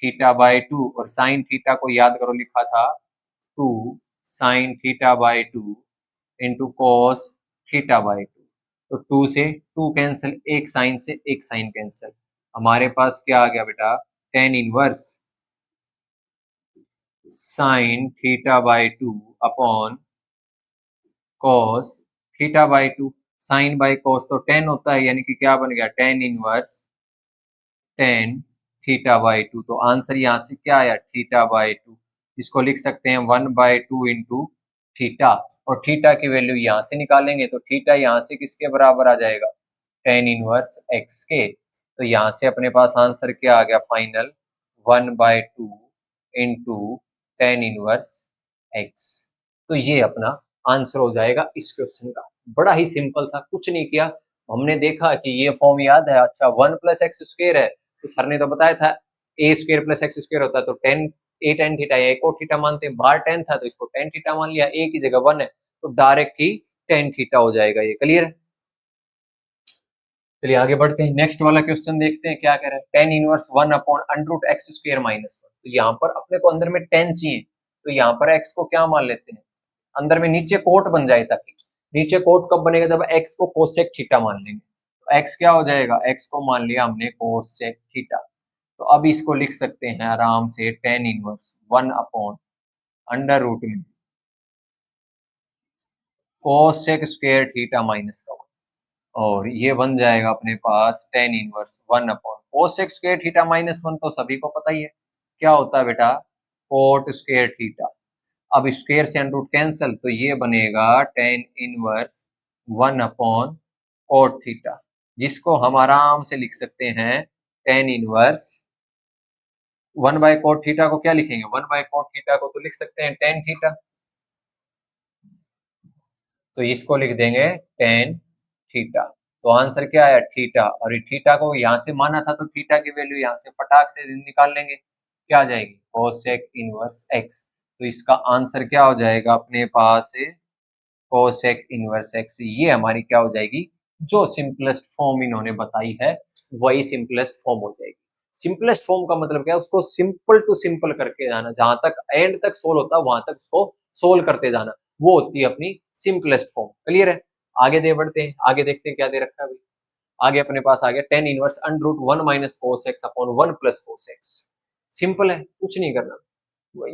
थीटा बाय 2, और साइन थीटा को याद करो लिखा था 2 sine theta by 2 into cos theta by 2। तो 2 से 2 कैंसिल, एक साइन से एक साइन कैंसिल, हमारे पास क्या आ गया बेटा tan inverse sine theta by 2 upon cos theta by 2। Sine by cos तो 10 होता है, यानी कि क्या बन गया tan inverse tan theta by 2। तो आंसर यहाँ से क्या आया थीटा बाय 2, इसको लिख सकते हैं 1 बाय 2 इंटू थीटा, और थीटा की वैल्यू यहाँ से निकालेंगे तो थीटा यहाँ से किसके बराबर आ जाएगा टेन इनवर्स एक्स के। तो यहाँ से अपने पास आंसर क्या आ गया final 1 by 2 into tan inverse x. तो ये अपना आंसर हो जाएगा इस क्वेश्चन का। बड़ा ही सिंपल था, कुछ नहीं किया, हमने देखा कि ये फॉर्म याद है, अच्छा 1 प्लस एक्स स्क्वायर है तो सर ने तो बताया था ए स्क्वायर प्लस एक्स स्क्वायर होता है, तो टेन ए टेन थीटा या एक और थीटा मानते हैं, बाहर टेन था तो इसको टेन थीटा मान लिया, ए की जगह 1 है तो डायरेक्ट ही टेन थीटा हो जाएगा। ये क्लियर है? चलिए आगे बढ़ते हैं, नेक्स्ट वाला क्वेश्चन देखते हैं क्या कह रहा है, tan inverse 1 upon under root x square minus 1। तो यहाँ पर अपने को अंदर में 10 चाहिए, तो यहाँ पर एक्स को क्या मान लेते हैं, अंदर में नीचे कोट बन जाए, ताकि नीचे कोट कब बनेगा जब एक्स को कोसेक थीटा मान लेंगे, तो एक्स क्या हो जाएगा, एक्स को मान लिया हमने कोसेक थीटा। तो अब इसको लिख सकते हैं आराम से tan inverse 1 upon under root में कोसेक स्क्वायर थीटा माइनस का 1, और ये बन जाएगा अपने पास tan inverse 1 upon cosec square theta minus 1, तो सभी को पता ही है क्या होता है बेटा कोट स्क्वायर थीटा। अब स्क्वायर से अंडर रूट कैंसिल, तो ये बनेगा tan inverse 1 upon cot theta, जिसको हम आराम से लिख सकते हैं tan inverse 1 by cot theta को क्या लिखेंगे, 1 बाय कोट थीटा को तो लिख सकते हैं टेन थीटा, तो इसको लिख देंगे टेन थीटा। तो आंसर क्या आया थीटा, और ये थीटा को यहाँ से माना था तो थीटा की वैल्यू यहाँ से फटाक से निकाल लेंगे, क्या आ जाएगी कोसेक इनवर्स एक्स। तो इसका आंसर क्या हो जाएगा अपने पास कोसेक इनवर्स एक्स, ये हमारी क्या हो जाएगी जो सिंपलेस्ट फॉर्म इन्होंने बताई है वही सिंपलेस्ट फॉर्म हो जाएगी। सिंपलेस्ट फॉर्म का मतलब क्या है, उसको सिंपल टू सिंपल करके जाना, जहां तक एंड तक सोल्व होता है वहां तक उसको सोल्व करते जाना, वो होती है अपनी सिंपलेस्ट फॉर्म। क्लियर है? आगे दे बढ़ते हैं, आगे देखते हैं क्या दे रखा है भाई। आगे अपने पास आ गया tan inverse under root one minus cos x upon one plus cos x. Simple है, कुछ नहीं करना।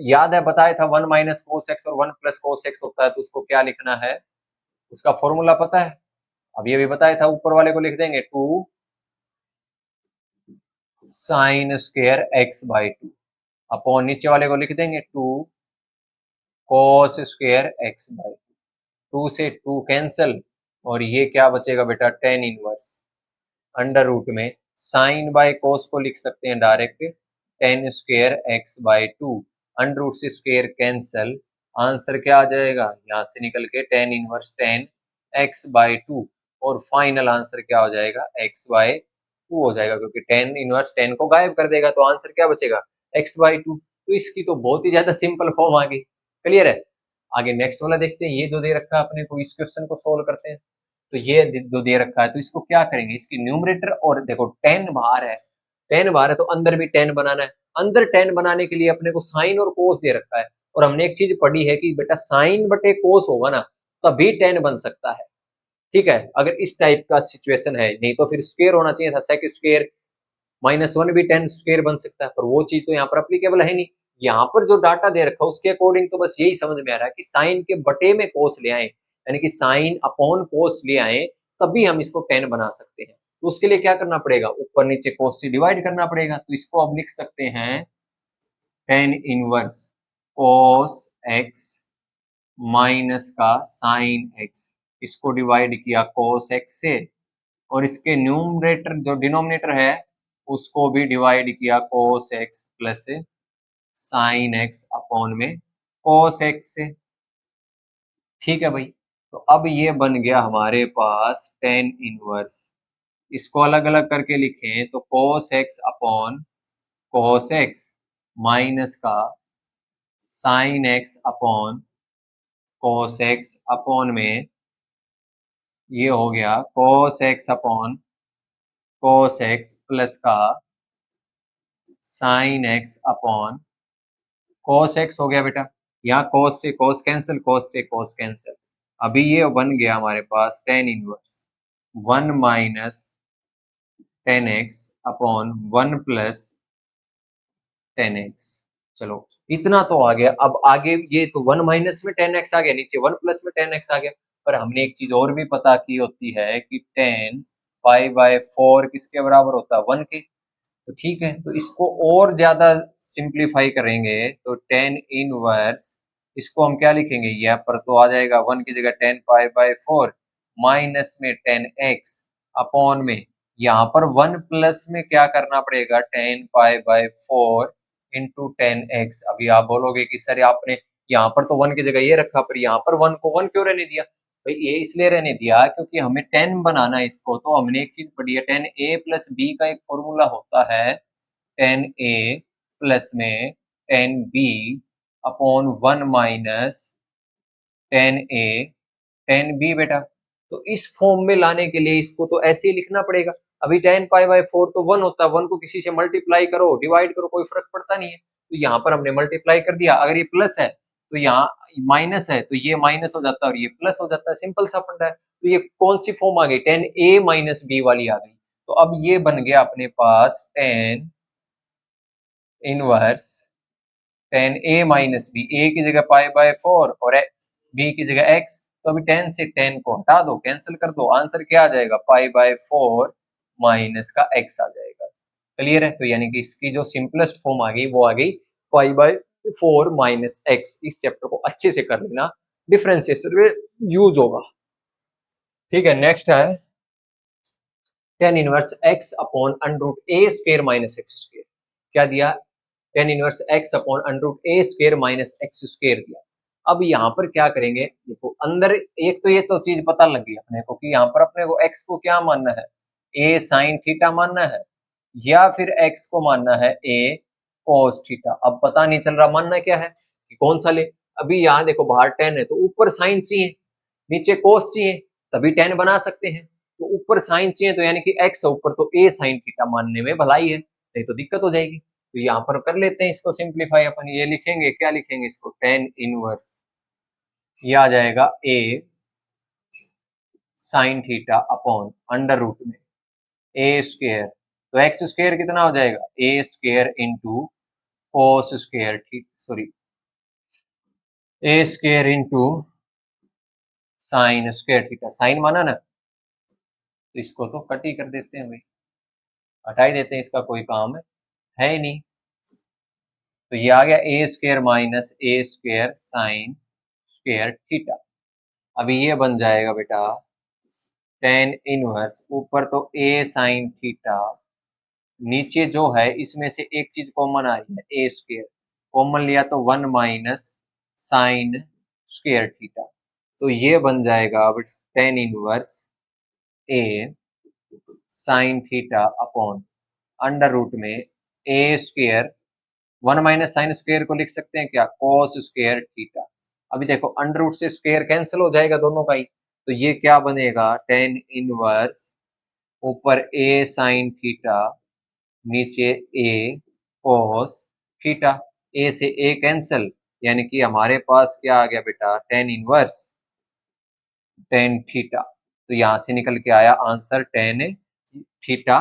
याद है, बताया था वन माइनस कोस एक्स और वन प्लस कोस एक्स होता है तो उसको क्या लिखना है, उसका फॉर्मूला पता है? अब ये भी बताया था, ऊपर वाले को लिख देंगे two sine square x by two upon नीचे वाले को लिख देंगे two cos square x by two. Two से टू कैंसल और ये क्या बचेगा बेटा, टेन इनवर्स अंडर रूट में साइन बाय कोस को लिख सकते हैं direct tan square x by two, under root से स्क्वायर कैंसल, आंसर क्या आ जाएगा, यहाँ से निकल के tan inverse tan x by two, और फाइनल आंसर क्या हो जाएगा, एक्स बाय टू हो जाएगा, क्योंकि टेन इनवर्स टेन को गायब कर देगा तो आंसर क्या बचेगा, एक्स बाई टू। तो इसकी तो बहुत ही ज्यादा सिंपल फॉर्म आ गई। क्लियर है? आगे नेक्स्ट वाला देखते हैं, ये जो दे रखा है अपने को, इस क्वेश्चन को सोल्व करते हैं। तो ये जो दे रखा है तो इसको क्या करेंगे, इसकी न्यूमरेटर, और देखो 10 बाहर है, 10 बाहर है तो अंदर भी 10 बनाना है। अंदर 10 बनाने के लिए अपने को साइन और कोस दे रखा है, और हमने एक चीज पढ़ी है कि बेटा साइन बटे कोस होगा ना तभी 10 बन सकता है। ठीक है, अगर इस टाइप का सिचुएशन है, नहीं तो फिर स्क्वायर होना चाहिए था, सेक स्क्वायर माइनस वन भी 10 स्क्वायर बन सकता है, पर वो चीज तो यहाँ पर अप्लीकेबल है नहीं। यहाँ पर जो डाटा दे रखा है उसके अकॉर्डिंग तो बस यही समझ में आ रहा है कि साइन के बटे में कोस ले आए, यानी कि साइन अपॉन कोस ले आए, तभी हम इसको 10 बना सकते हैं। तो उसके लिए क्या करना पड़ेगा, ऊपर नीचे कोस से डिवाइड करना पड़ेगा। तो इसको अब लिख सकते हैं टेन इनवर्स कोस एक्स माइनस का साइन एक्स, इसको डिवाइड किया कोस एक्स से, और इसके न्यूमरेटर जो डिनोमिनेटर है उसको भी डिवाइड किया कोस x plus sign x upon में कोस एक्स से। ठीक है भाई, तो अब ये बन गया हमारे पास टेन इनवर्स, इसको अलग अलग करके लिखें तो cos x upon cos x minus का sine x upon cos x upon में ये हो गया cos x upon cos x plus का sine x upon cos x हो गया बेटा। यहाँ कोस से कोस कैंसिल, कोस से कोस कैंसिल, अभी ये बन गया हमारे पास tan inverse one minus tan x upon one plus tan x. चलो इतना तो आ गया, अब आगे ये तो वन माइनस में टेन एक्स आ गया, नीचे वन प्लस में टेन एक्स आ गया, पर हमने एक चीज और भी पता की होती है कि टेन पाई बाय फोर किसके बराबर होता है, वन के। तो ठीक है, तो इसको और ज्यादा सिंप्लीफाई करेंगे तो टेन इनवर्स, इसको हम क्या लिखेंगे, यहाँ पर तो आ जाएगा वन की जगह ten pi by four minus में टेन एक्स अपॉन में, यहाँ पर वन प्लस में क्या करना पड़ेगा, ten pi by four into ten x. अभी आप बोलोगे कि सर आपने यहाँ पर तो वन की जगह ये रखा, पर यहाँ पर वन को वन क्यों रहने दिया, भाई ये इसलिए रहने दिया क्योंकि हमें 10 बनाना है इसको। तो हमने एक चीज पढ़ी है, 10a प्लस बी का एक फॉर्मूला होता है 10a प्लस में 10b upon one minus 10a 10b बेटा। तो इस फॉर्म में लाने के लिए इसको तो ऐसे ही लिखना पड़ेगा। अभी 10 पाई बाय 4 तो 1 होता है, 1 को किसी से मल्टीप्लाई करो डिवाइड करो कोई फर्क पड़ता नहीं है, तो यहाँ पर हमने मल्टीप्लाई कर दिया। अगर ये प्लस है तो यहाँ माइनस है, तो ये माइनस हो जाता है और ये प्लस हो जाता है, सिंपल सा फंडा है। तो ये कौन सी फॉर्म आ गई, 10a माइनस बी वाली आ गई। तो अब ये बन गया अपने पास 10 इनवर्स 10a माइनस बी, ए की जगह पाई बाय 4 और बी की जगह x, तो अभी 10 से 10 को हटा दो, कैंसिल कर दो, आंसर क्या आ जाएगा, पाई बाय 4 माइनस का x आ जाएगा। क्लियर है? तो यानी कि इसकी जो सिंपलेस्ट फॉर्म आ गई वो आ गई पाई बाय 4 माइनस एक्स। इस चैप्टर को अच्छे से कर लेना, डिफरेंशिएशन में यूज होगा। ठीक है, नेक्स्ट है tan inverse x upon under root a square minus x square. क्या दिया, tan inverse x upon under root a square minus x square दिया। अब यहाँ पर क्या करेंगे, देखो अंदर एक तो ये तो चीज पता लग गई अपने को कि यहाँ पर अपने को एक्स को क्या मानना है, ए साइन थीटा मानना है, या फिर एक्स को मानना है ए कोस थीटा। अब पता नहीं चल रहा मानना क्या है कि कौन सा ले। अभी यहाँ देखो बाहर 10 है तो ऊपर साइन चाहिए, नीचे कोस चाहिए, तभी 10 बना सकते हैं। तो ऊपर साइन चाहिए तो यानी कि एक्स ऊपर, तो ए साइन थीटा मानने में भलाई है, नहीं तो दिक्कत हो जाएगी। तो यहाँ पर कर लेते हैं इसको सिंप्लीफाई, अपन ये लिखेंगे, क्या लिखेंगे इसको, टेन इनवर्स, ये आ जाएगा a sine theta upon under root में ए स्क्वायर, तो एक्स स्क्वायर कितना हो जाएगा, a square into cos square, ठीक sorry, a square into sine square theta, sine माना ना, तो इसको तो कट ही कर देते हैं भाई, हटा ही देते हैं, इसका कोई काम है ही नहीं। तो ये आ गया ए स्क्वायर माइनस ए स्क्वायर साइन स्क्वायर थीटा। अभी ये बन जाएगा बेटा टेन इनवर्स, ऊपर तो ए साइन थीटा, नीचे जो है इसमें से एक चीज कॉमन आ रही है ए स्क्वायर, कॉमन लिया तो one minus sine square theta, तो ये बन जाएगा अब tan inverse a sine theta upon under root में a square, one minus sine square को लिख सकते हैं क्या, कॉस स्क्वायर थीटा। अभी देखो अंडर रूट से स्क्वायर कैंसिल हो जाएगा दोनों का ही, तो ये क्या बनेगा, टेन इनवर्स ऊपर ए साइन थीटा, नीचे ए कॉस थीटा, ए से ए कैंसिल, यानी कि हमारे पास क्या आ गया बेटा, टेन इनवर्स टेन थीटा, तो यहां से निकल के आया answer tan theta,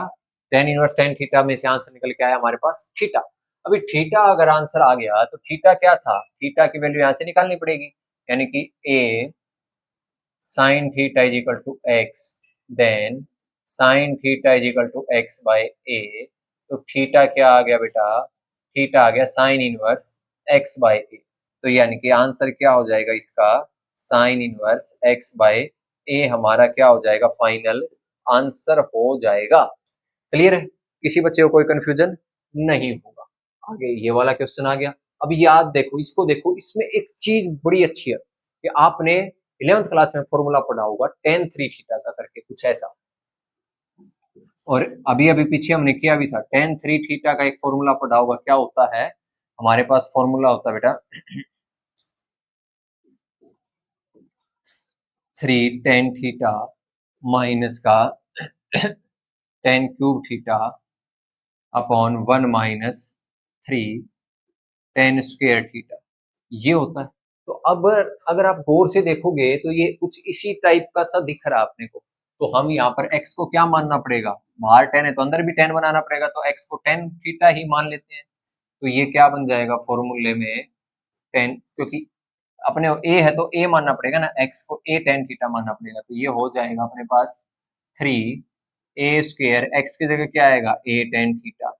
ten inverse tan theta में से आंसर निकल के आया हमारे पास थीटा। अभी थीटा अगर आंसर आ गया तो थीटा क्या था, थीटा की वैल्यू यहां से निकालनी पड़ेगी, यानी कि a sine theta is equal to x, then sine theta is equal to x by a, तो थीटा क्या आ गया बेटा, थीटा आ गया sine inverse x by a, तो यानी कि आंसर क्या हो जाएगा इसका, sine inverse x by a हमारा क्या हो जाएगा, फाइनल आंसर हो जाएगा। क्लियर है, किसी बच्चे को कोई कंफ्यूजन नहीं होगा। आगे ये वाला क्वेश्चन आ गया, अब याद देखो, इसको देखो, इसमें एक चीज बड़ी अच्छी है कि आपने 11th क्लास में फॉर्मूला पढ़ा होगा टेन थ्री थीटा का करके कुछ ऐसा, और अभी अभी पीछे हमने किया भी था, टेन थ्री थीटा का एक फॉर्मूला पढ़ा होगा, क्या होता है हमारे पास फॉर्मूला होता है बेटा, थ्री टेन थीटा माइनस का ten cube theta upon one minus three ten square theta, ये होता है। तो अब अगर आप गौर से देखोगे तो ये कुछ इसी टाइप का सा दिख रहा है अपने को, तो हम यहाँ पर x को क्या मानना पड़ेगा, बाहर टेन है तो अंदर भी टेन बनाना पड़ेगा, तो x को टेन थीटा ही मान लेते हैं, तो ये क्या बन जाएगा फॉर्मूले में टेन, क्योंकि अपने a है तो a मानना पड़ेगा ना, x को a टेन थीटा मानना पड़ेगा, तो ये हो जाएगा अपने पास थ्री ए स्क्वायर, x की जगह क्या आएगा a टेन थीटा,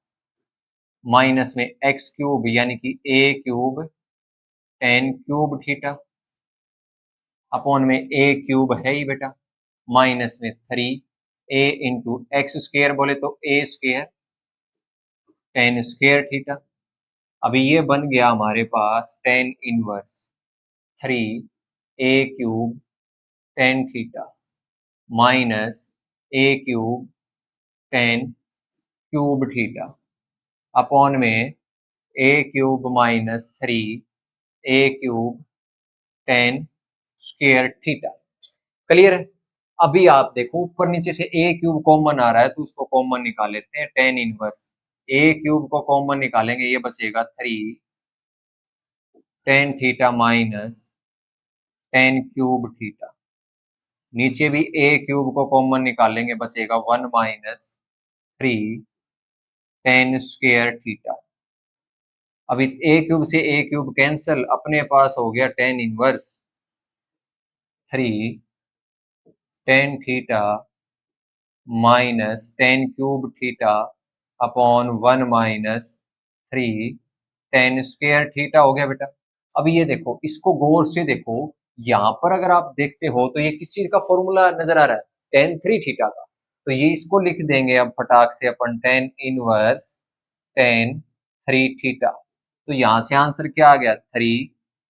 माइनस में एक्स क्यूब यानी कि a cube tan cube theta, upon में ए क्यूब है ही बेटा, माइनस में three a into x square बोले तो a square tan square theta. अभी ये बन गया हमारे पास tan inverse three a cube tan theta minus a cube tan cube theta, upon में a cube minus three a cube tan square theta. Clear है, अभी आप देखो ऊपर नीचे से ए क्यूब कॉमन आ रहा है तो उसको कॉमन निकाल लेते हैं, टेन इनवर्स ए क्यूब को कॉमन निकालेंगे, ये बचेगा three ten theta minus ten cube theta, नीचे भी ए क्यूब को कॉमन निकालेंगे, बचेगा one minus three ten square theta. अभी ए क्यूब से ए क्यूब कैंसिल, अपने पास हो गया tan inverse three ten theta minus ten cube theta upon one minus three ten square theta हो गया बेटा। अब ये देखो, इसको गौर से देखो, यहाँ पर अगर आप देखते हो तो ये किस चीज का फॉर्मूला नजर आ रहा है, टेन थ्री थीटा का, तो ये इसको लिख देंगे अब फटाक से अपन, tan inverse tan three theta, तो यहाँ से आंसर क्या आ गया, थ्री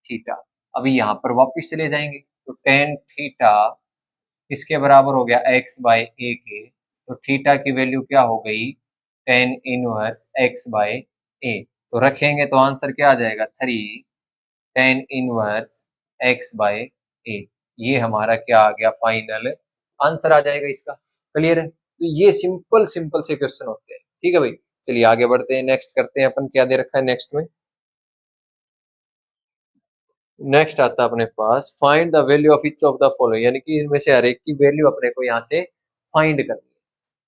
थीटा। अभी यहाँ पर वापिस चले जाएंगे तो टेन थीटा इसके बराबर हो गया एक्स बाय ए के, तो थीटा की वैल्यू क्या हो गई, tan inverse x by a, तो रखेंगे तो आंसर क्या आ जाएगा, three tan inverse x by a, ये हमारा क्या आ गया, फाइनल आंसर आ जाएगा इसका। क्लियर है, तो ये सिंपल सिंपल से क्वेश्चन होते हैं, ठीक है भाई। चलिए आगे बढ़ते हैं, नेक्स्ट करते हैं अपन, क्या दे रखा है नेक्स्ट में। नेक्स्ट आता है अपने पास find the value of each of the following, यानी कि इनमें से हर एक की वैल्यू अपने को यहाँ से फाइंड करनी है।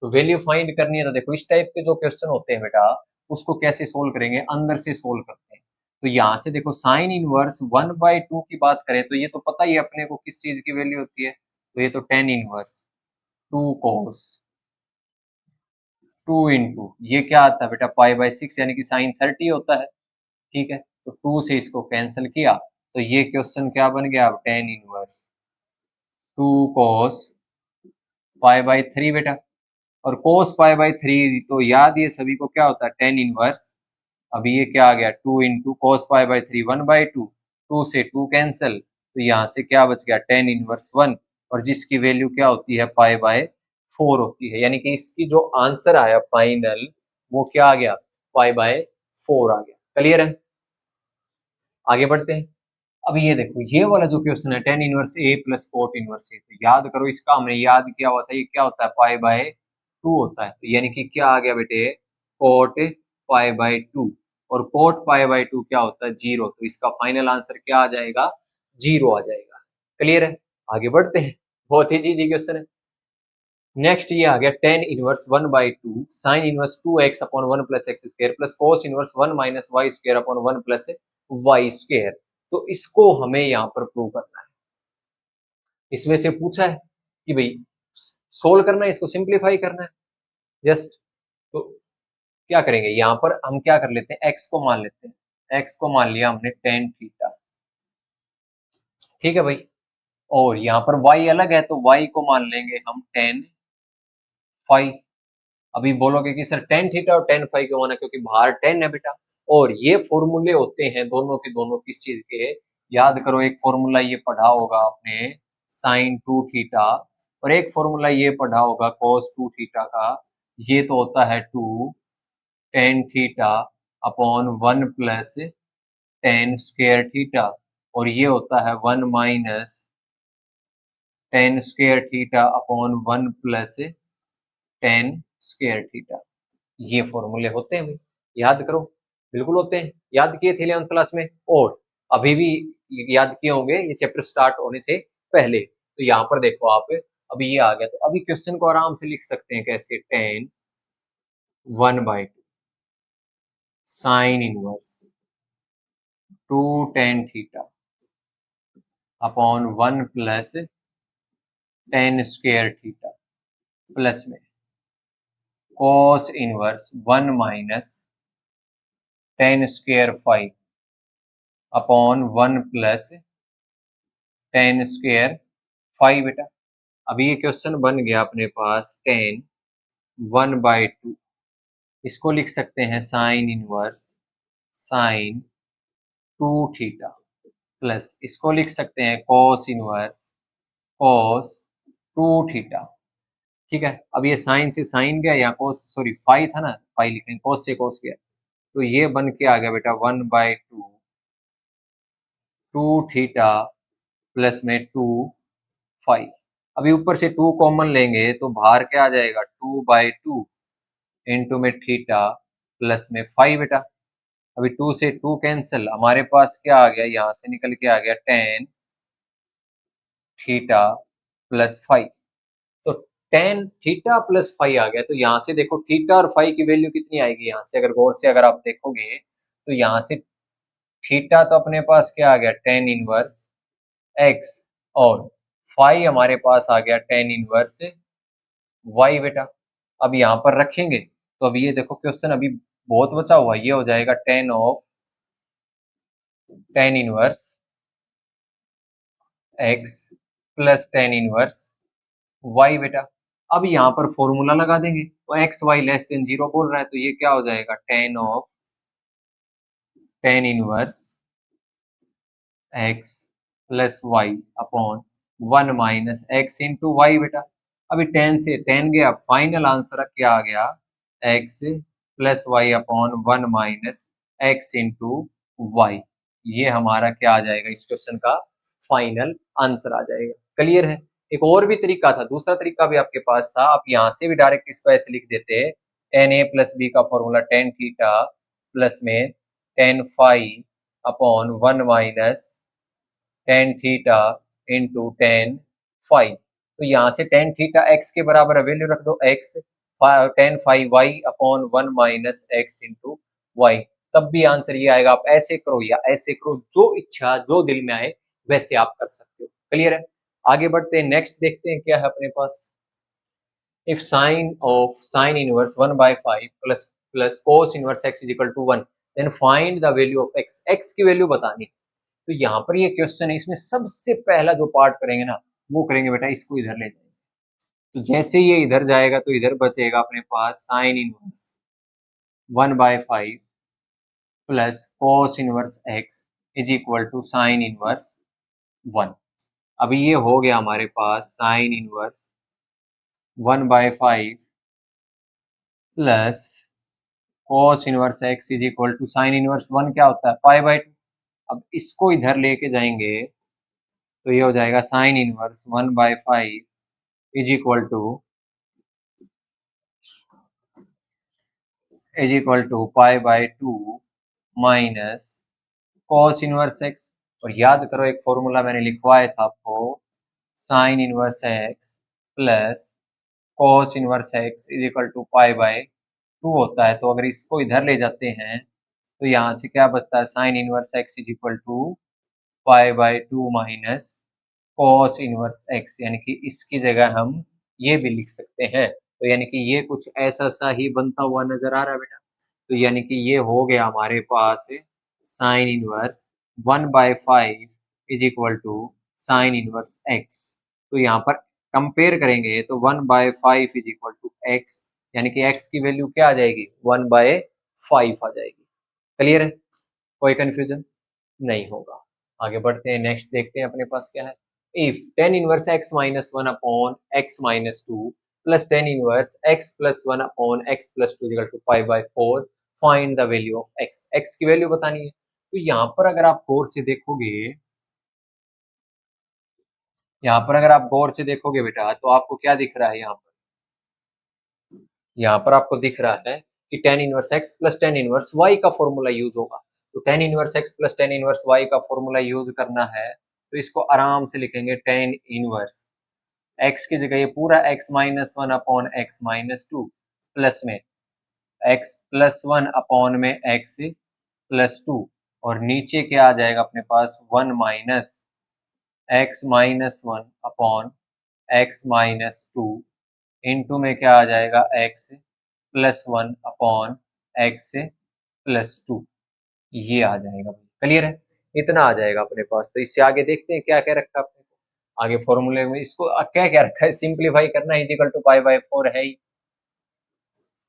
तो वैल्यू फाइंड करनी है तो देखो इस टाइप के जो क्वेश्चन होते हैं बेटा, उसको कैसे सोल्व करेंगे, अंदर से सोल्व करते हैं। तो यहाँ से देखो साइन इनवर्स 1/2 की बात करें तो ये तो पता ही है अपने को किस चीज की वैल्यू होती है, तो ये तो टेन इनवर्स 2 cos 2 इंटू ये क्या आता है बेटा π/6 यानी कि साइन 30 होता है। ठीक है, तो 2 से इसको कैंसिल किया तो ये क्वेश्चन क्या बन गया, अब टेन इनवर्स 2 cos π/3 बेटा, और cos π/3 तो याद ये सभी को क्या होता है टेन इनवर्स, अभी ये क्या आ गया 2 इंटू cos π/3 1/2, 2 से 2 कैंसिल तो यहाँ से क्या बच गया टेन इनवर्स 1, और जिसकी वैल्यू क्या होती है π/4 होती है, यानी कि इसकी जो आंसर आया फाइनल वो क्या आ गया π/4 आ गया। क्लियर है, आगे बढ़ते हैं। अब ये देखो ये वाला जो क्वेश्चन है टेन इनवर्स ए प्लस कोट इनवर्स ए, तो याद करो इसका हमने याद किया हुआ था, ये क्या होता है π/2 होता है, तो यानी कि क्या आ गया बेटे कोट π/2, और कोट π/2 क्या होता है 0, तो इसका फाइनल आंसर क्या आ जाएगा 0 आ जाएगा। क्लियर है, आगे बढ़ते हैं, बहुत ही इजी क्वेश्चन है। नेक्स्ट ये आ गया tan inverse 1/2 sine inverse 2x upon 1 plus x square plus cos inverse 1 minus y square upon 1 plus y square, तो इसको हमें यहाँ पर प्रूव करना है। इसमें से पूछा है कि भाई सोल्व करना है, इसको सिंप्लीफाई करना है जस्ट, तो क्या करेंगे यहाँ पर हम क्या कर लेते हैं, x को मान लेते हैं, x को मान लिया हमने टेन थीटा, ठीक है भाई, और यहाँ पर y अलग है तो y को मान लेंगे हम टेन फाइव। अभी बोलोगे कि सर टेन थीटा और टेन फाइव क्यों माना, क्योंकि बाहर टेन है बेटा, और ये फॉर्मूले होते हैं दोनों के दोनों किस चीज के, याद करो एक फॉर्मूला ये पढ़ा होगा आपने साइन 2 थीटा, और एक फॉर्मूला ये पढ़ा होगा cos 2 थीटा का, ये तो होता है 2 tan theta upon 1 plus tan square theta, और ये होता है 1 minus tan square theta upon 1 plus tan square theta. ये फॉर्मूले होते हैं भाई, याद करो, बिल्कुल होते हैं, याद किए थे 11th क्लास में, और अभी भी याद किए होंगे ये चैप्टर स्टार्ट होने से पहले। तो यहाँ पर देखो आप, अभी ये आ गया तो अभी क्वेश्चन को आराम से लिख सकते हैं कैसे, tan 1/2 sine inverse 2 tan theta upon 1 plus tan square theta plus में cos inverse 1 minus tan square five upon 1 plus tan square five बेटा। अभी ये क्वेश्चन बन गया अपने पास टेन 1/2, इसको लिख सकते हैं sign inverse sign 2 theta plus इसको लिख सकते हैं कॉस इनवर्स कॉस 2 थीटा। ठीक है, अब ये साइन से साइन गया, या कॉस सॉरी फाई था ना, फाई लिखेंगे, कॉस से कॉस गया, तो ये बन के आ गया बेटा 1/2 2 थीटा प्लस में 2 फाइव। अभी ऊपर से 2 कॉमन लेंगे तो बाहर क्या आ जाएगा 2/2 इंटू में थीटा प्लस में फाइव बेटा। अभी 2 से 2 कैंसिल, हमारे पास क्या आ गया, यहाँ से निकल के आ गया टेन थीटा प्लस फाइव, तो टेन थीटा प्लस फाइव आ गया, तो यहाँ से देखो थीटा और फाइव की वैल्यू कितनी आएगी, यहाँ से अगर गौर से अगर आप देखोगे तो यहाँ से थीटा तो अपने पास क्या आ गया टेन इनवर्स एक्स, और फाइव हमारे पास आ गया टेन इनवर्स वाई बेटा। अब यहाँ पर रखेंगे तो अभी ये देखो क्वेश्चन अभी बहुत बचा हुआ, ये हो जाएगा tan of tan inverse x plus tan inverse y बेटा। अब यहाँ पर फॉर्मूला लगा देंगे, तो x y less than zero बोल रहा है, तो ये क्या हो जाएगा tan of tan inverse x plus y upon 1 minus x into y बेटा। अभी 10 से 10 गया, फाइनल आंसर क्या आ गया x plus y upon 1 minus x into y. ये हमारा क्या आ जाएगा इस क्वेश्चन का फाइनल आंसर आ जाएगा। क्लियर है, एक और भी तरीका था, दूसरा तरीका भी आपके पास था, आप यहाँ से भी डायरेक्ट इसको ऐसे लिख देते टेन ए प्लस बी का फॉर्मूला टेन थीटा प्लस में tan phi upon one minus tan theta into tan phi. तो यहाँ से टेन थीटा एक्स के बराबर वैल्यू रख दो x, tan phi y upon one minus x into y, तब भी आंसर ये आएगा। आप ऐसे करो या ऐसे करो, जो इच्छा जो दिल में आए वैसे आप कर सकते हो। क्लियर है? आगे बढ़ते हैं, नेक्स्ट देखते हैं क्या है अपने पास। If sine of sine inverse 1/5 plus cos inverse x is equal to 1, then find the value of x। x की वैल्यू बतानी। तो यहाँ पर ये क्वेश्चन है, इसमें सबसे पहला जो पार्ट करेंगे ना वो करेंगे बेटा, इसको इधर ले जाएंगे। तो जैसे ये इधर जाएगा तो इधर बचेगा अपने पास sine inverse 1/5 plus cos inverse x is equal to sine inverse 1। अभी ये हो गया हमारे पास sine inverse 1/5 plus cos inverse x is equal to sine inverse 1 क्या होता है, पाई/2। अब इसको इधर लेके जाएंगे तो ये हो जाएगा sine inverse 1/5 is equal to पाई/2 माइनस cos इनवर्स x। और याद करो एक फॉर्मूला मैंने लिखवाया था आपको, sine inverse x plus cos inverse x is equal to पाई/2 होता है। तो अगर इसको इधर ले जाते हैं तो यहाँ से क्या बचता है, sine inverse x is equal to पाई/2 माइनस cos इनवर्स x, यानी कि इसकी जगह हम ये भी लिख सकते हैं। तो यानी कि ये कुछ ऐसा सा ही बनता हुआ नजर आ रहा है बेटा। तो यानी कि ये हो गया हमारे पास sine inverse 1/5 is equal to sine inverse x। तो यहाँ पर कंपेयर करेंगे तो 1/5 इज इक्वल टू x, यानी कि x की वैल्यू क्या आ जाएगी, 1/5 आ जाएगी। क्लियर है? कोई कंफ्यूजन नहीं होगा। आगे बढ़ते हैं, नेक्स्ट देखते हैं अपने पास क्या है। If tan inverse x minus one upon x minus two plus tan inverse x plus one upon x plus two equal to pi, find the value of x। x की वैल्यू बतानी है। तो यहाँ पर अगर आप गौर से देखोगे, यहाँ पर अगर आप गौर से देखोगे बेटा तो आपको क्या दिख रहा है, यहाँ पर आपको दिख रहा है कि tan inverse x plus tan inverse y का फॉर्मूला यूज होगा। तो ten inverse x plus tan inverse y का फॉर्मूला यूज करना है तो इसको आराम से लिखेंगे, टेन इनवर्स x की जगह ये पूरा x minus one upon x minus two plus में x प्लस वन अपॉन में x प्लस टू, और नीचे क्या आ जाएगा अपने पास, one minus x minus one upon x minus two into में क्या आ जाएगा, x plus one upon x plus two, ये आ जाएगा। क्लियर है? इतना आ जाएगा अपने पास। तो इससे आगे देखते हैं क्या क्या रखा आपने आगे फॉर्मूले में। इसको क्या क्या रखा है, सिंप्लीफाई करना है, इक्वल टू पाई/4 है ही।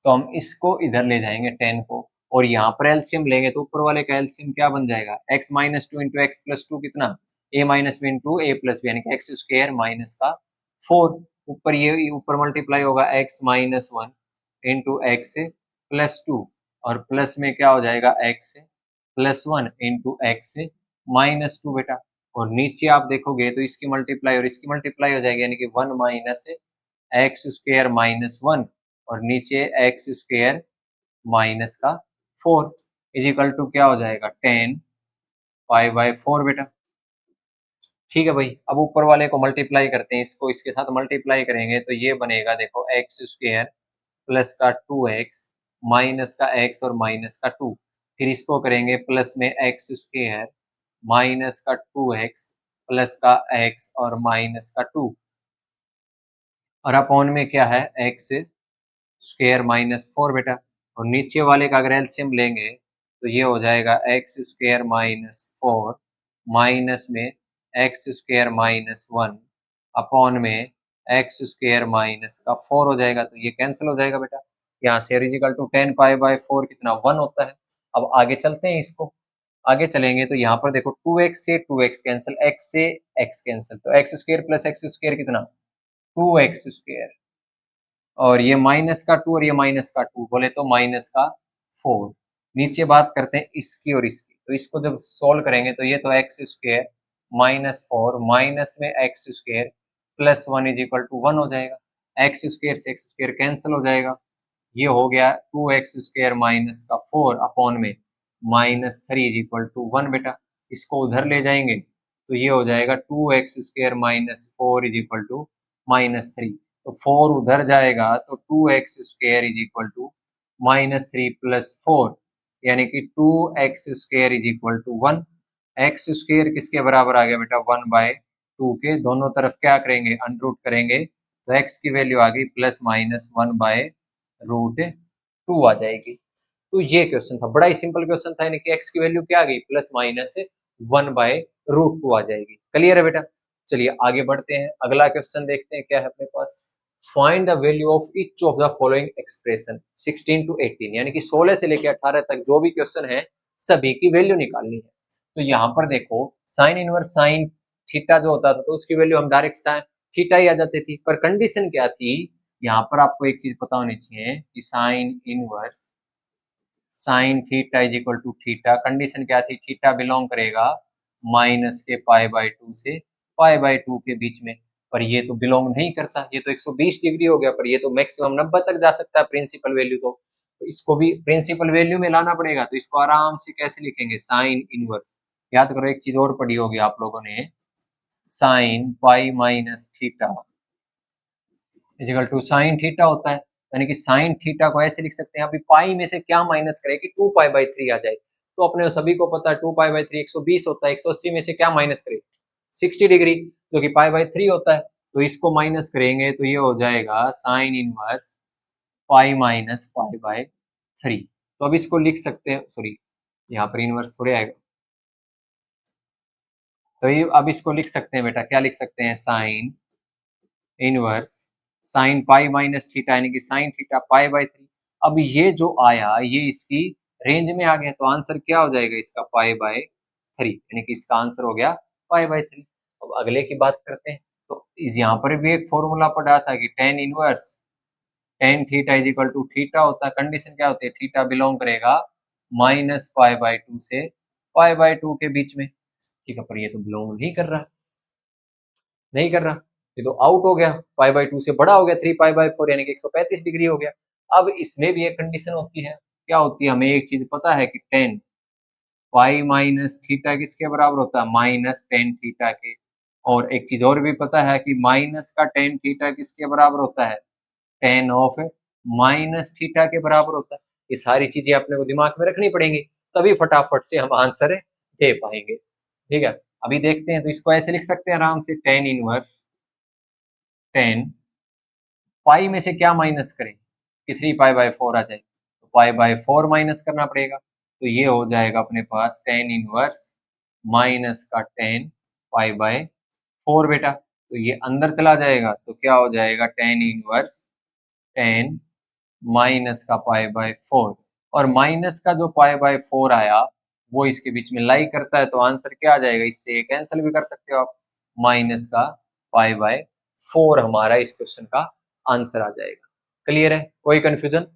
तो हम इसको इधर ले जाएंगे 10 को, और यहाँ पर एलसीएम लेंगे तो ऊपर वाले का एलसीएम क्या बन जाएगा, x minus two into x plus two कितना, a minus B into A plus B, यानी कि एक्स स्क्वायर माइनस का 4। ऊपर ये ऊपर मल्टीप्लाई होगा x minus one into x plus two, और प्लस में क्या हो जाएगा, x plus one into x minus to बेटा। और नीचे आप देखोगे तो इसकी मल्टीप्लाई और इसकी मल्टीप्लाई हो जाएगी, यानी कि one minus x square minus one, और नीचे एक्स स्क्वायर माइनस का 4 इजिकल टू क्या हो जाएगा, 10 पाई/4 बेटा। ठीक है भाई, अब ऊपर वाले को मल्टीप्लाई करते हैं, इसको इसके साथ मल्टीप्लाई करेंगे तो ये बनेगा, देखो एक्स स्क्वायर प्लस का 2x माइनस का x और माइनस का 2, फिर इसको करेंगे प्लस में एक्स स्क्वायर माइनस का 2x प्लस का x और माइनस का 2, और अपॉन में क्या है, एक्स स्क्वायर माइनस 4 बेटा। और नीचे वाले का अगर एलसीएम लेंगे तो ये हो जाएगा एक्स स्क्वायर माइनस 4 माइनस में एक्स स्क्वायर माइनस 1 अपॉन में एक्स स्क्वायर माइनस का 4 हो जाएगा। तो ये कैंसिल हो जाएगा बेटा, यहाँ से इक्वल टू 10 पाई/4 कितना, 1 होता है। अब आगे चलते हैं, इसको आगे चलेंगे तो यहाँ पर देखो 2x से 2x कैंसिल, x से x कैंसिल, तो x square plus x square कितना, 2x स्क्वायर, और ये माइनस का 2 और ये माइनस का 2 बोले तो माइनस का 4। नीचे बात करते हैं इसकी और इसकी, तो इसको जब सोल्व करेंगे तो ये तो एक्स स्क्वायर माइनस 4 माइनस में x square plus 1 is equal to 1 हो जाएगा। एक्स स्क्वायर से एक्स स्क्वायर कैंसिल हो जाएगा, ये हो गया 2x² माइनस का 4 अपॉन में -3 इज इक्वल टू 1 बेटा। इसको उधर ले जाएंगे तो ये हो जाएगा 2x² minus 4 is equal to -3। तो 4 उधर जाएगा तो 2x² is equal to -3 plus 4 यानी कि 2x² is equal to 1। x² किसके बराबर आ गया बेटा 1/2 के। दोनों तरफ क्या करेंगे अनरूट करेंगे तो x की वैल्यू आ गई प्लस माइनस 1/√2 आ जाएगी। तो ये क्वेश्चन था, बड़ा ही सिंपल क्वेश्चन था, यानी कि x की वैल्यू क्या आ गई प्लस माइनस 1/√2 आ जाएगी। क्लियर है बेटा। चलिए आगे बढ़ते हैं, अगला क्वेश्चन देखते हैं क्या है अपने पास। Find the value of each of the following expression 16 to 18, यानी कि 16 से लेकर 18 तक जो भी क्वेश्चन है सभी की वैल्यू निकालनी है। तो यहाँ पर देखो साइन इनवर्स साइन थीटा जो होता था तो उसकी वैल्यू हम डायरेक्ट साइन थीटा ही आ जाती थी, पर कंडीशन क्या थी यहाँ पर आपको एक चीज पता होनी चाहिए कि sine inverse sine theta is equal to theta, condition क्या थी थीटा बिलोंग करेगा माइनस के π/2 से π/2 के बीच में। पर ये तो बिलोंग नहीं करता, ये तो 120 डिग्री हो गया, पर ये तो मैक्सिमम 90 तक जा सकता है प्रिंसिपल वैल्यू। तो इसको भी प्रिंसिपल वैल्यू में लाना पड़ेगा। तो इसको आराम से कैसे लिखेंगे साइन इनवर्स, याद करो एक चीज और पढ़ी होगी आप लोगों ने, sine pi minus theta is equal to sine theta होता है। यानी कि साइन थीटा को ऐसे लिख सकते हैं, अभी पाई में से क्या माइनस करें कि 2π/3 आ जाए। तो अपने सभी को पता है 2π/3 120 होता है, 180 में से क्या माइनस करें 60 डिग्री जो कि π/3 होता है। तो इसको माइनस करेंगे तो ये हो जाएगा साइन इनवर्स पाई माइनस π/3। तो अब इसको लिख सकते हैं, सॉरी यहाँ पर इनवर्स थोड़े आएगा, तो ये अब इसको लिख सकते हैं बेटा, क्या लिख सकते हैं sign inverse sign pi minus theta यानी कि साइन थीटा π/3। अब ये जो आया ये इसकी रेंज में आ गया, तो आंसर क्या हो जाएगा इसका π/3, यानी कि इसका आंसर हो गया π/3। अब अगले की बात करते हैं। तो इस यहाँ पर भी एक फॉर्मूला पढ़ा था कि tan inverse tan theta is equal to theta होता है। कंडीशन क्या होती है थीटा बिलोंग करेगा -π/2 से π/2 के बीच में। ठीक है, पर ये तो बिलोंग नहीं कर रहा, ये तो आउट हो गया, π/2 से बड़ा हो गया 3π/4 यानी कि 135 डिग्री हो गया। अब इसमें भी एक कंडीशन होती है, क्या होती है, हमें एक चीज पता है कि टेन पाई माइनस थीटा किसके बराबर होता है माइनस टेन थीटा के। और एक चीज और भी पता है कि माइनस का टेन थीटा किसके बराबर होता है टेन ऑफ माइनस थीटा के बराबर होता है। ये सारी चीजें अपने को दिमाग में रखनी पड़ेंगी, तभी फटाफट से हम आंसर दे पाएंगे। ठीक है, अभी देखते हैं। तो इसको ऐसे लिख सकते हैं आराम से टेन इनवर्स टेन पाई में से क्या माइनस करें कि 3π/4 आ जाए, तो π/4 माइनस करना पड़ेगा। तो ये हो जाएगा अपने पास टेन इनवर्स माइनस का टेन π/4 बेटा। तो ये अंदर चला जाएगा तो क्या हो जाएगा टेन इनवर्स टेन माइनस का π/4, और माइनस का जो π/4 आया वो इसके बीच में लाई करता है, तो आंसर क्या आ जाएगा, इससे कैंसिल भी कर सकते हो आप, माइनस का π/4 हमारा इस क्वेश्चन का आंसर आ जाएगा। क्लियर है, कोई कंफ्यूजन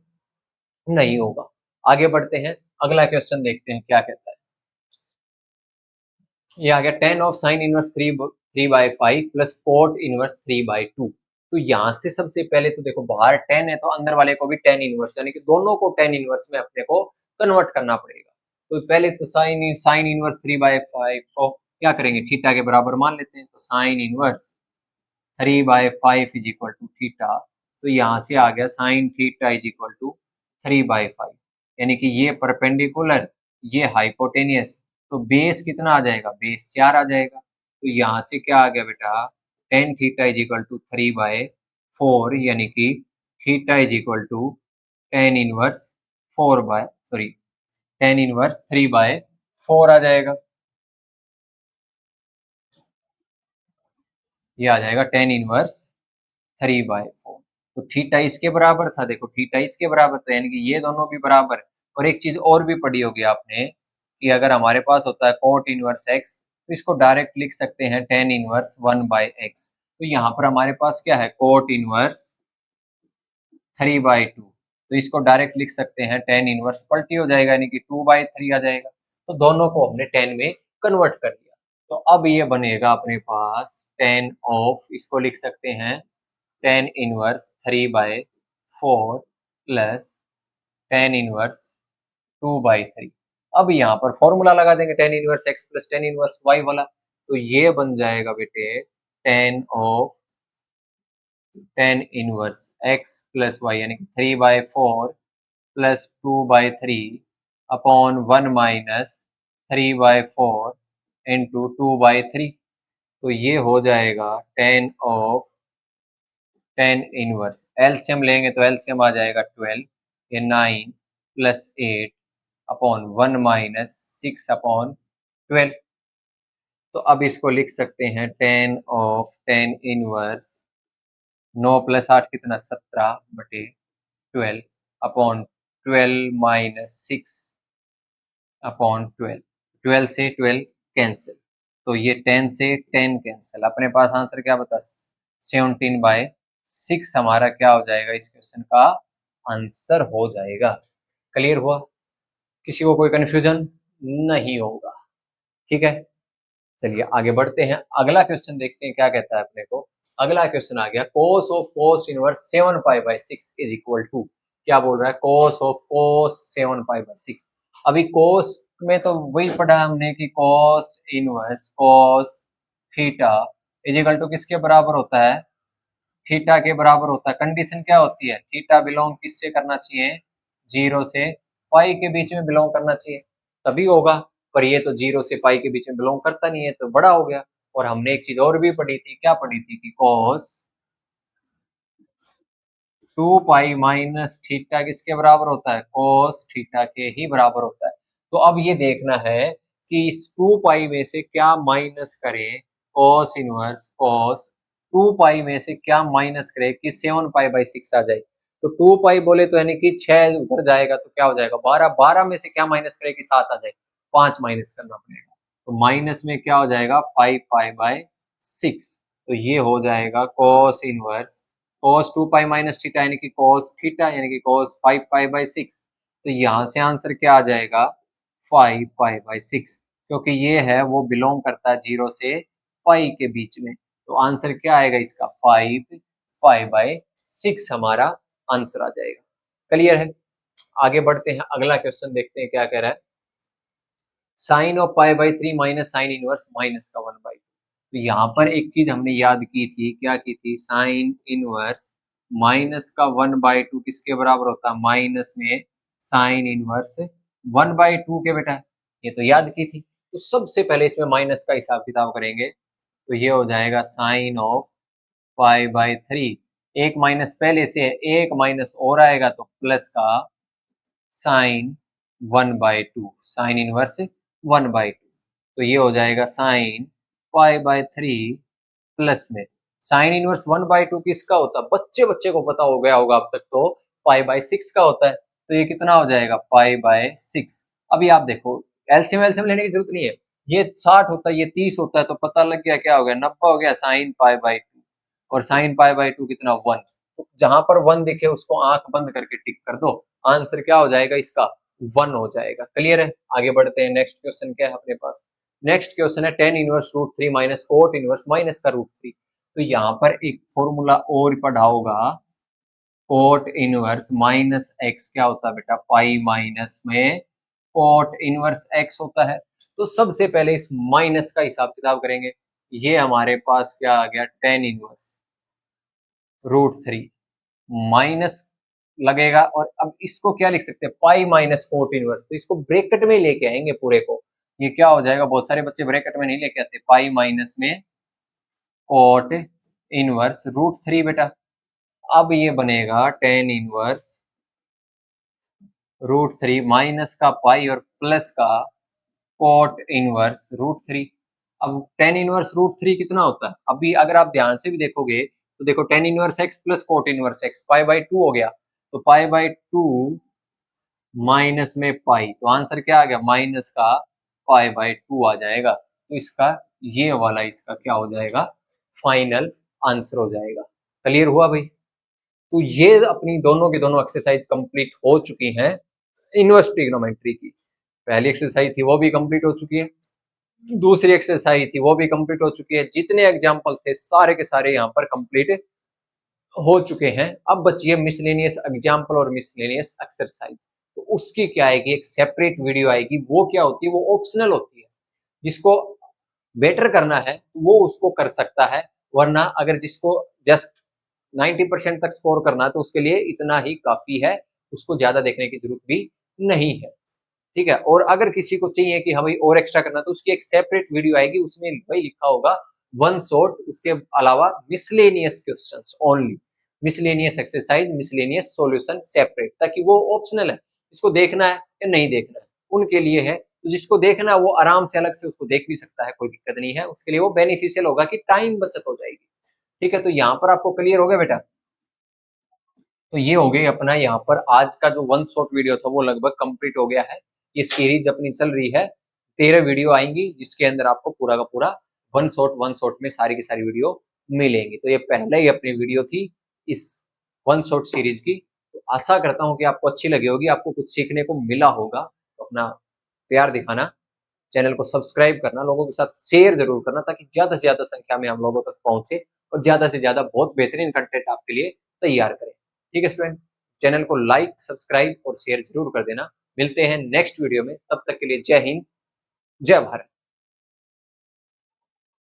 नहीं होगा। आगे बढ़ते हैं, अगला क्वेश्चन देखते हैं क्या कहता है। ये आ गया ten of sine inverse 3/5 plus cot inverse 3/2। तो यहाँ से सबसे पहले तो देखो बाहर 10 है तो अंदर वाले को भी 10 इनवर्स, यानी कि दोनों को 10 इनवर्स में अपने को कन्वर्ट करना पड़ेगा। तो पहले तो साइन इनवर्स 3/5 को क्या करेंगे थीटा के बराबर मान लेते हैं। तो sine inverse 3/5 is equal to theta. तो यहाँ से आ गया sine theta is equal to 3/5, यानी कि ये परपेंडिकुलर ये हाइपोटेनियस, तो बेस कितना आ जाएगा बेस 4 आ जाएगा। तो यहाँ से क्या आ गया बेटा tan theta is equal to 3/4, यानी कि theta is equal to tan inverse 3/4 आ जाएगा। ये आ जाएगा टेन इनवर्स 3/4। तो थीटा इसके बराबर था, देखो थीटा इसके बराबर था, यानी कि ये दोनों भी बराबर। और एक चीज और भी पढ़ी होगी आपने कि अगर हमारे पास होता है कोट इनवर्स एक्स तो इसको डायरेक्ट लिख सकते हैं टेन इनवर्स 1/x। तो यहाँ पर हमारे पास क्या है कोट इनवर्स 3/2, तो इसको डायरेक्ट लिख सकते हैं टेन इनवर्स पलटी हो जाएगा यानी कि 2/3 आ जाएगा। तो दोनों को हमने 10 में कन्वर्ट कर दिया। तो अब ये बनेगा अपने पास टेन ऑफ, इसको लिख सकते हैं tan inverse 3/4 plus tan inverse 2/3। अब यहाँ पर फॉर्मूला लगा देंगे tan inverse x plus tan inverse y वाला, तो ये बन जाएगा बेटे tan inverse x plus y यानी कि 3/4 प्लस 2/3 अपॉन 1 माइनस 3/4 इंटू 2/3। तो ये हो जाएगा टेन इनवर्स, एलसीएम लेंगे तो एलसीएम आ जाएगा 12, ये 9 प्लस 8 अपॉन 1 माइनस 6 अपॉन 12। तो अब इसको लिख सकते हैं टेन इनवर्स 9 प्लस 8 कितना 17/12 अपॉन 12 माइनस 6 अपॉन 12। 12 से 12 कैंसिल, तो ये 10 से 10 कैंसिल, अपने पास आंसर क्या बता 17/6 हमारा क्या हो जाएगा, इस क्वेश्चन का आंसर हो जाएगा। क्लियर हुआ? किसी को कोई कंफ्यूजन नहीं होगा, ठीक है। चलिए आगे बढ़ते हैं, अगला क्वेश्चन देखते हैं क्या कहता है अपने को। अगला क्वेश्चन आ गया cos of cos inverse 7π/6 is equal to, क्या बोल रहा है cos ऑफ cos 7π/6। अभी cos में तो वही पढ़ा हमने कि cos inverse cos theta is equal to किसके बराबर होता है, थीटा के बराबर होता है। कंडीशन क्या होती है, थीटा बिलोंग किससे करना चाहिए, 0 से पाई के बीच में बिलोंग करना चाहिए तभी होगा, पर ये तो 0 से पाई के बीच में बिलोंग करता नहीं है तो बड़ा हो गया। और हमने एक चीज और भी पढ़ी थी, क्या पढ़ी थी कि cos 2 पाई माइनस थीटा किसके बराबर होता है, cos थीटा के ही बराबर होता है। तो अब ये देखना है कि इस 2 पाई में से क्या माइनस करें, cos इनवर्स cos 2 पाई में से क्या माइनस करें कि 7π/6 आ जाए। तो 2 पाई बोले तो यानी कि 6 उधर जाएगा तो क्या हो जाएगा 12, 12 में से क्या माइनस करें कि 7 आ जाए, 5 माइनस करना पड़ेगा, तो माइनस में क्या हो जाएगा 5π/6। तो ये हो जाएगा cos इनवर्स cos 2 पाई माइनस थीटा यानी कि cos थीटा यानी कि cos 5π/6। तो यहाँ से आंसर क्या आ जाएगा 5π/6, क्योंकि ये है वो बिलोंग करता है 0 से पाई के बीच में, तो आंसर क्या आएगा इसका 5π/6 हमारा आंसर आ जाएगा। क्लियर है? आगे बढ़ते हैं, अगला क्वेश्चन देखते हैं क्या कह रहा है। Sine of π/3 minus sine inverse minus का 1/2। तो यहाँ पर एक चीज हमने याद की थी, क्या की थी, साइन इनवर्स माइनस का 1/2 किसके बराबर होता है, माइनस में साइन इनवर्स 1/2 के बेटा, ये तो याद की थी। तो सबसे पहले इसमें माइनस का हिसाब किताब करेंगे, तो ये हो जाएगा साइन ऑफ π/3, एक माइनस पहले से है, एक माइनस और आएगा तो प्लस का साइन 1/2, साइन इनवर्स 1/2। तो ये हो जाएगा साइन π/3 प्लस में साइन इनवर्स 1/2 किसका होता है, बच्चे बच्चे को पता हो गया होगा अब तक, तो π/6 का होता है। तो ये कितना हो जाएगा π/6। अभी आप देखो एलसीएम एलसीएम लेने की जरूरत नहीं है, ये 60 होता है ये 30 होता है, तो पता लग गया क्या हो गया 90 हो गया साइन π/2, और साइन π/2 कितना 1। तो जहां पर 1 दिखे उसको आंख बंद करके टिक कर दो, आंसर क्या हो जाएगा इसका 1 हो जाएगा। क्लियर है? आगे बढ़ते हैं, नेक्स्ट क्वेश्चन क्या है अपने पास। नेक्स्ट क्वेश्चन है tan inverse root 3 minus cot inverse minus का रूट 3। तो यहाँ पर एक फॉर्मूला और पढ़ा होगा, कोट इनवर्स माइनस एक्स क्या होता है बेटा, पाई माइनस में कोट इनवर्स एक्स होता है। तो सबसे पहले इस माइनस का हिसाब किताब करेंगे, ये हमारे पास क्या आ गया टेन इनवर्स रूट 3 माइनस लगेगा, और अब इसको क्या लिख सकते हैं पाई माइनस कोट इनवर्स, तो इसको ब्रैकेट में लेके आएंगे पूरे को, ये क्या हो जाएगा, बहुत सारे बच्चे ब्रैकेट में नहीं लेके आते, पाई माइनस में कोट इनवर्स रूट 3 बेटा। अब ये बनेगा टेन इनवर्स रूट 3 माइनस का पाई और प्लस का कोट इनवर्स रूट 3। अब टेन इनवर्स रूट 3 कितना होता है, अभी अगर आप ध्यान से भी देखोगे तो देखो tan inverse x plus cot inverse x π/2 हो गया, तो π/2 माइनस में पाई, तो आंसर क्या आ गया माइनस का π/2 आ जाएगा। तो इसका ये वाला इसका क्या हो जाएगा फाइनल आंसर हो जाएगा। क्लियर हुआ भाई? तो ये अपनी दोनों की दोनों एक्सरसाइज कंप्लीट हो चुकी हैं इनवर्स ट्रिग्नोमेट्री की। पहली एक्सरसाइज थी वो भी कंप्लीट हो चुकी है, दूसरी एक्सरसाइज थी वो भी कंप्लीट हो चुकी है, जितने एग्जाम्पल थे सारे के सारे यहाँ पर कंप्लीट हो चुके हैं। अब बची है मिसलेनियस एग्जाम्पल और मिसलेनियस एक्सरसाइज। तो उसकी क्या आएगी, एक सेपरेट वीडियो आएगी। वो क्या होती है, वो ऑप्शनल होती है। जिसको बेटर करना है वो उसको कर सकता है, वरना अगर जिसको जस्ट 90% तक स्कोर करना है तो उसके लिए इतना ही काफी है, उसको ज्यादा देखने की जरूरत भी नहीं है। ठीक है, और अगर किसी को चाहिए कि हाँ भाई और एक्स्ट्रा करना, तो उसकी एक सेपरेट वीडियो आएगी, उसमें भाई लिखा होगा वन शॉट, उसके अलावा miscellaneous questions only, miscellaneous exercise, miscellaneous solution separate, ताकि वो ऑप्शनल है, इसको देखना है या नहीं देखना है उनके लिए है। तो जिसको देखना है वो आराम से अलग से उसको देख भी सकता है, कोई दिक्कत नहीं है, उसके लिए वो बेनिफिशियल होगा कि टाइम बचत हो जाएगी। ठीक है, तो यहाँ पर आपको क्लियर हो गया बेटा। तो ये हो गई अपना यहाँ पर आज का जो वन शॉट वीडियो था वो लगभग कंप्लीट हो गया है। ये सीरीज अपनी चल रही है, 13 वीडियो आएंगी जिसके अंदर आपको पूरा का पूरा वन शॉट में सारी की सारी वीडियो मिलेंगी। तो ये पहले ही अपनी वीडियो थी इस वन शॉट सीरीज की। तो आशा करता हूँ कि आपको अच्छी लगी होगी, आपको कुछ सीखने को मिला होगा। तो अपना प्यार दिखाना, चैनल को सब्सक्राइब करना, लोगों के साथ शेयर जरूर करना, ताकि ज्यादा से ज्यादा संख्या में हम लोगों तक पहुंचे और ज्यादा से ज्यादा बहुत बेहतरीन कंटेंट आपके लिए तैयार करें। ठीक है स्टूडेंट, चैनल को लाइक, सब्सक्राइब और शेयर जरूर कर देना। मिलते हैं नेक्स्ट वीडियो में, तब तक के लिए जय हिंद, जय भारत।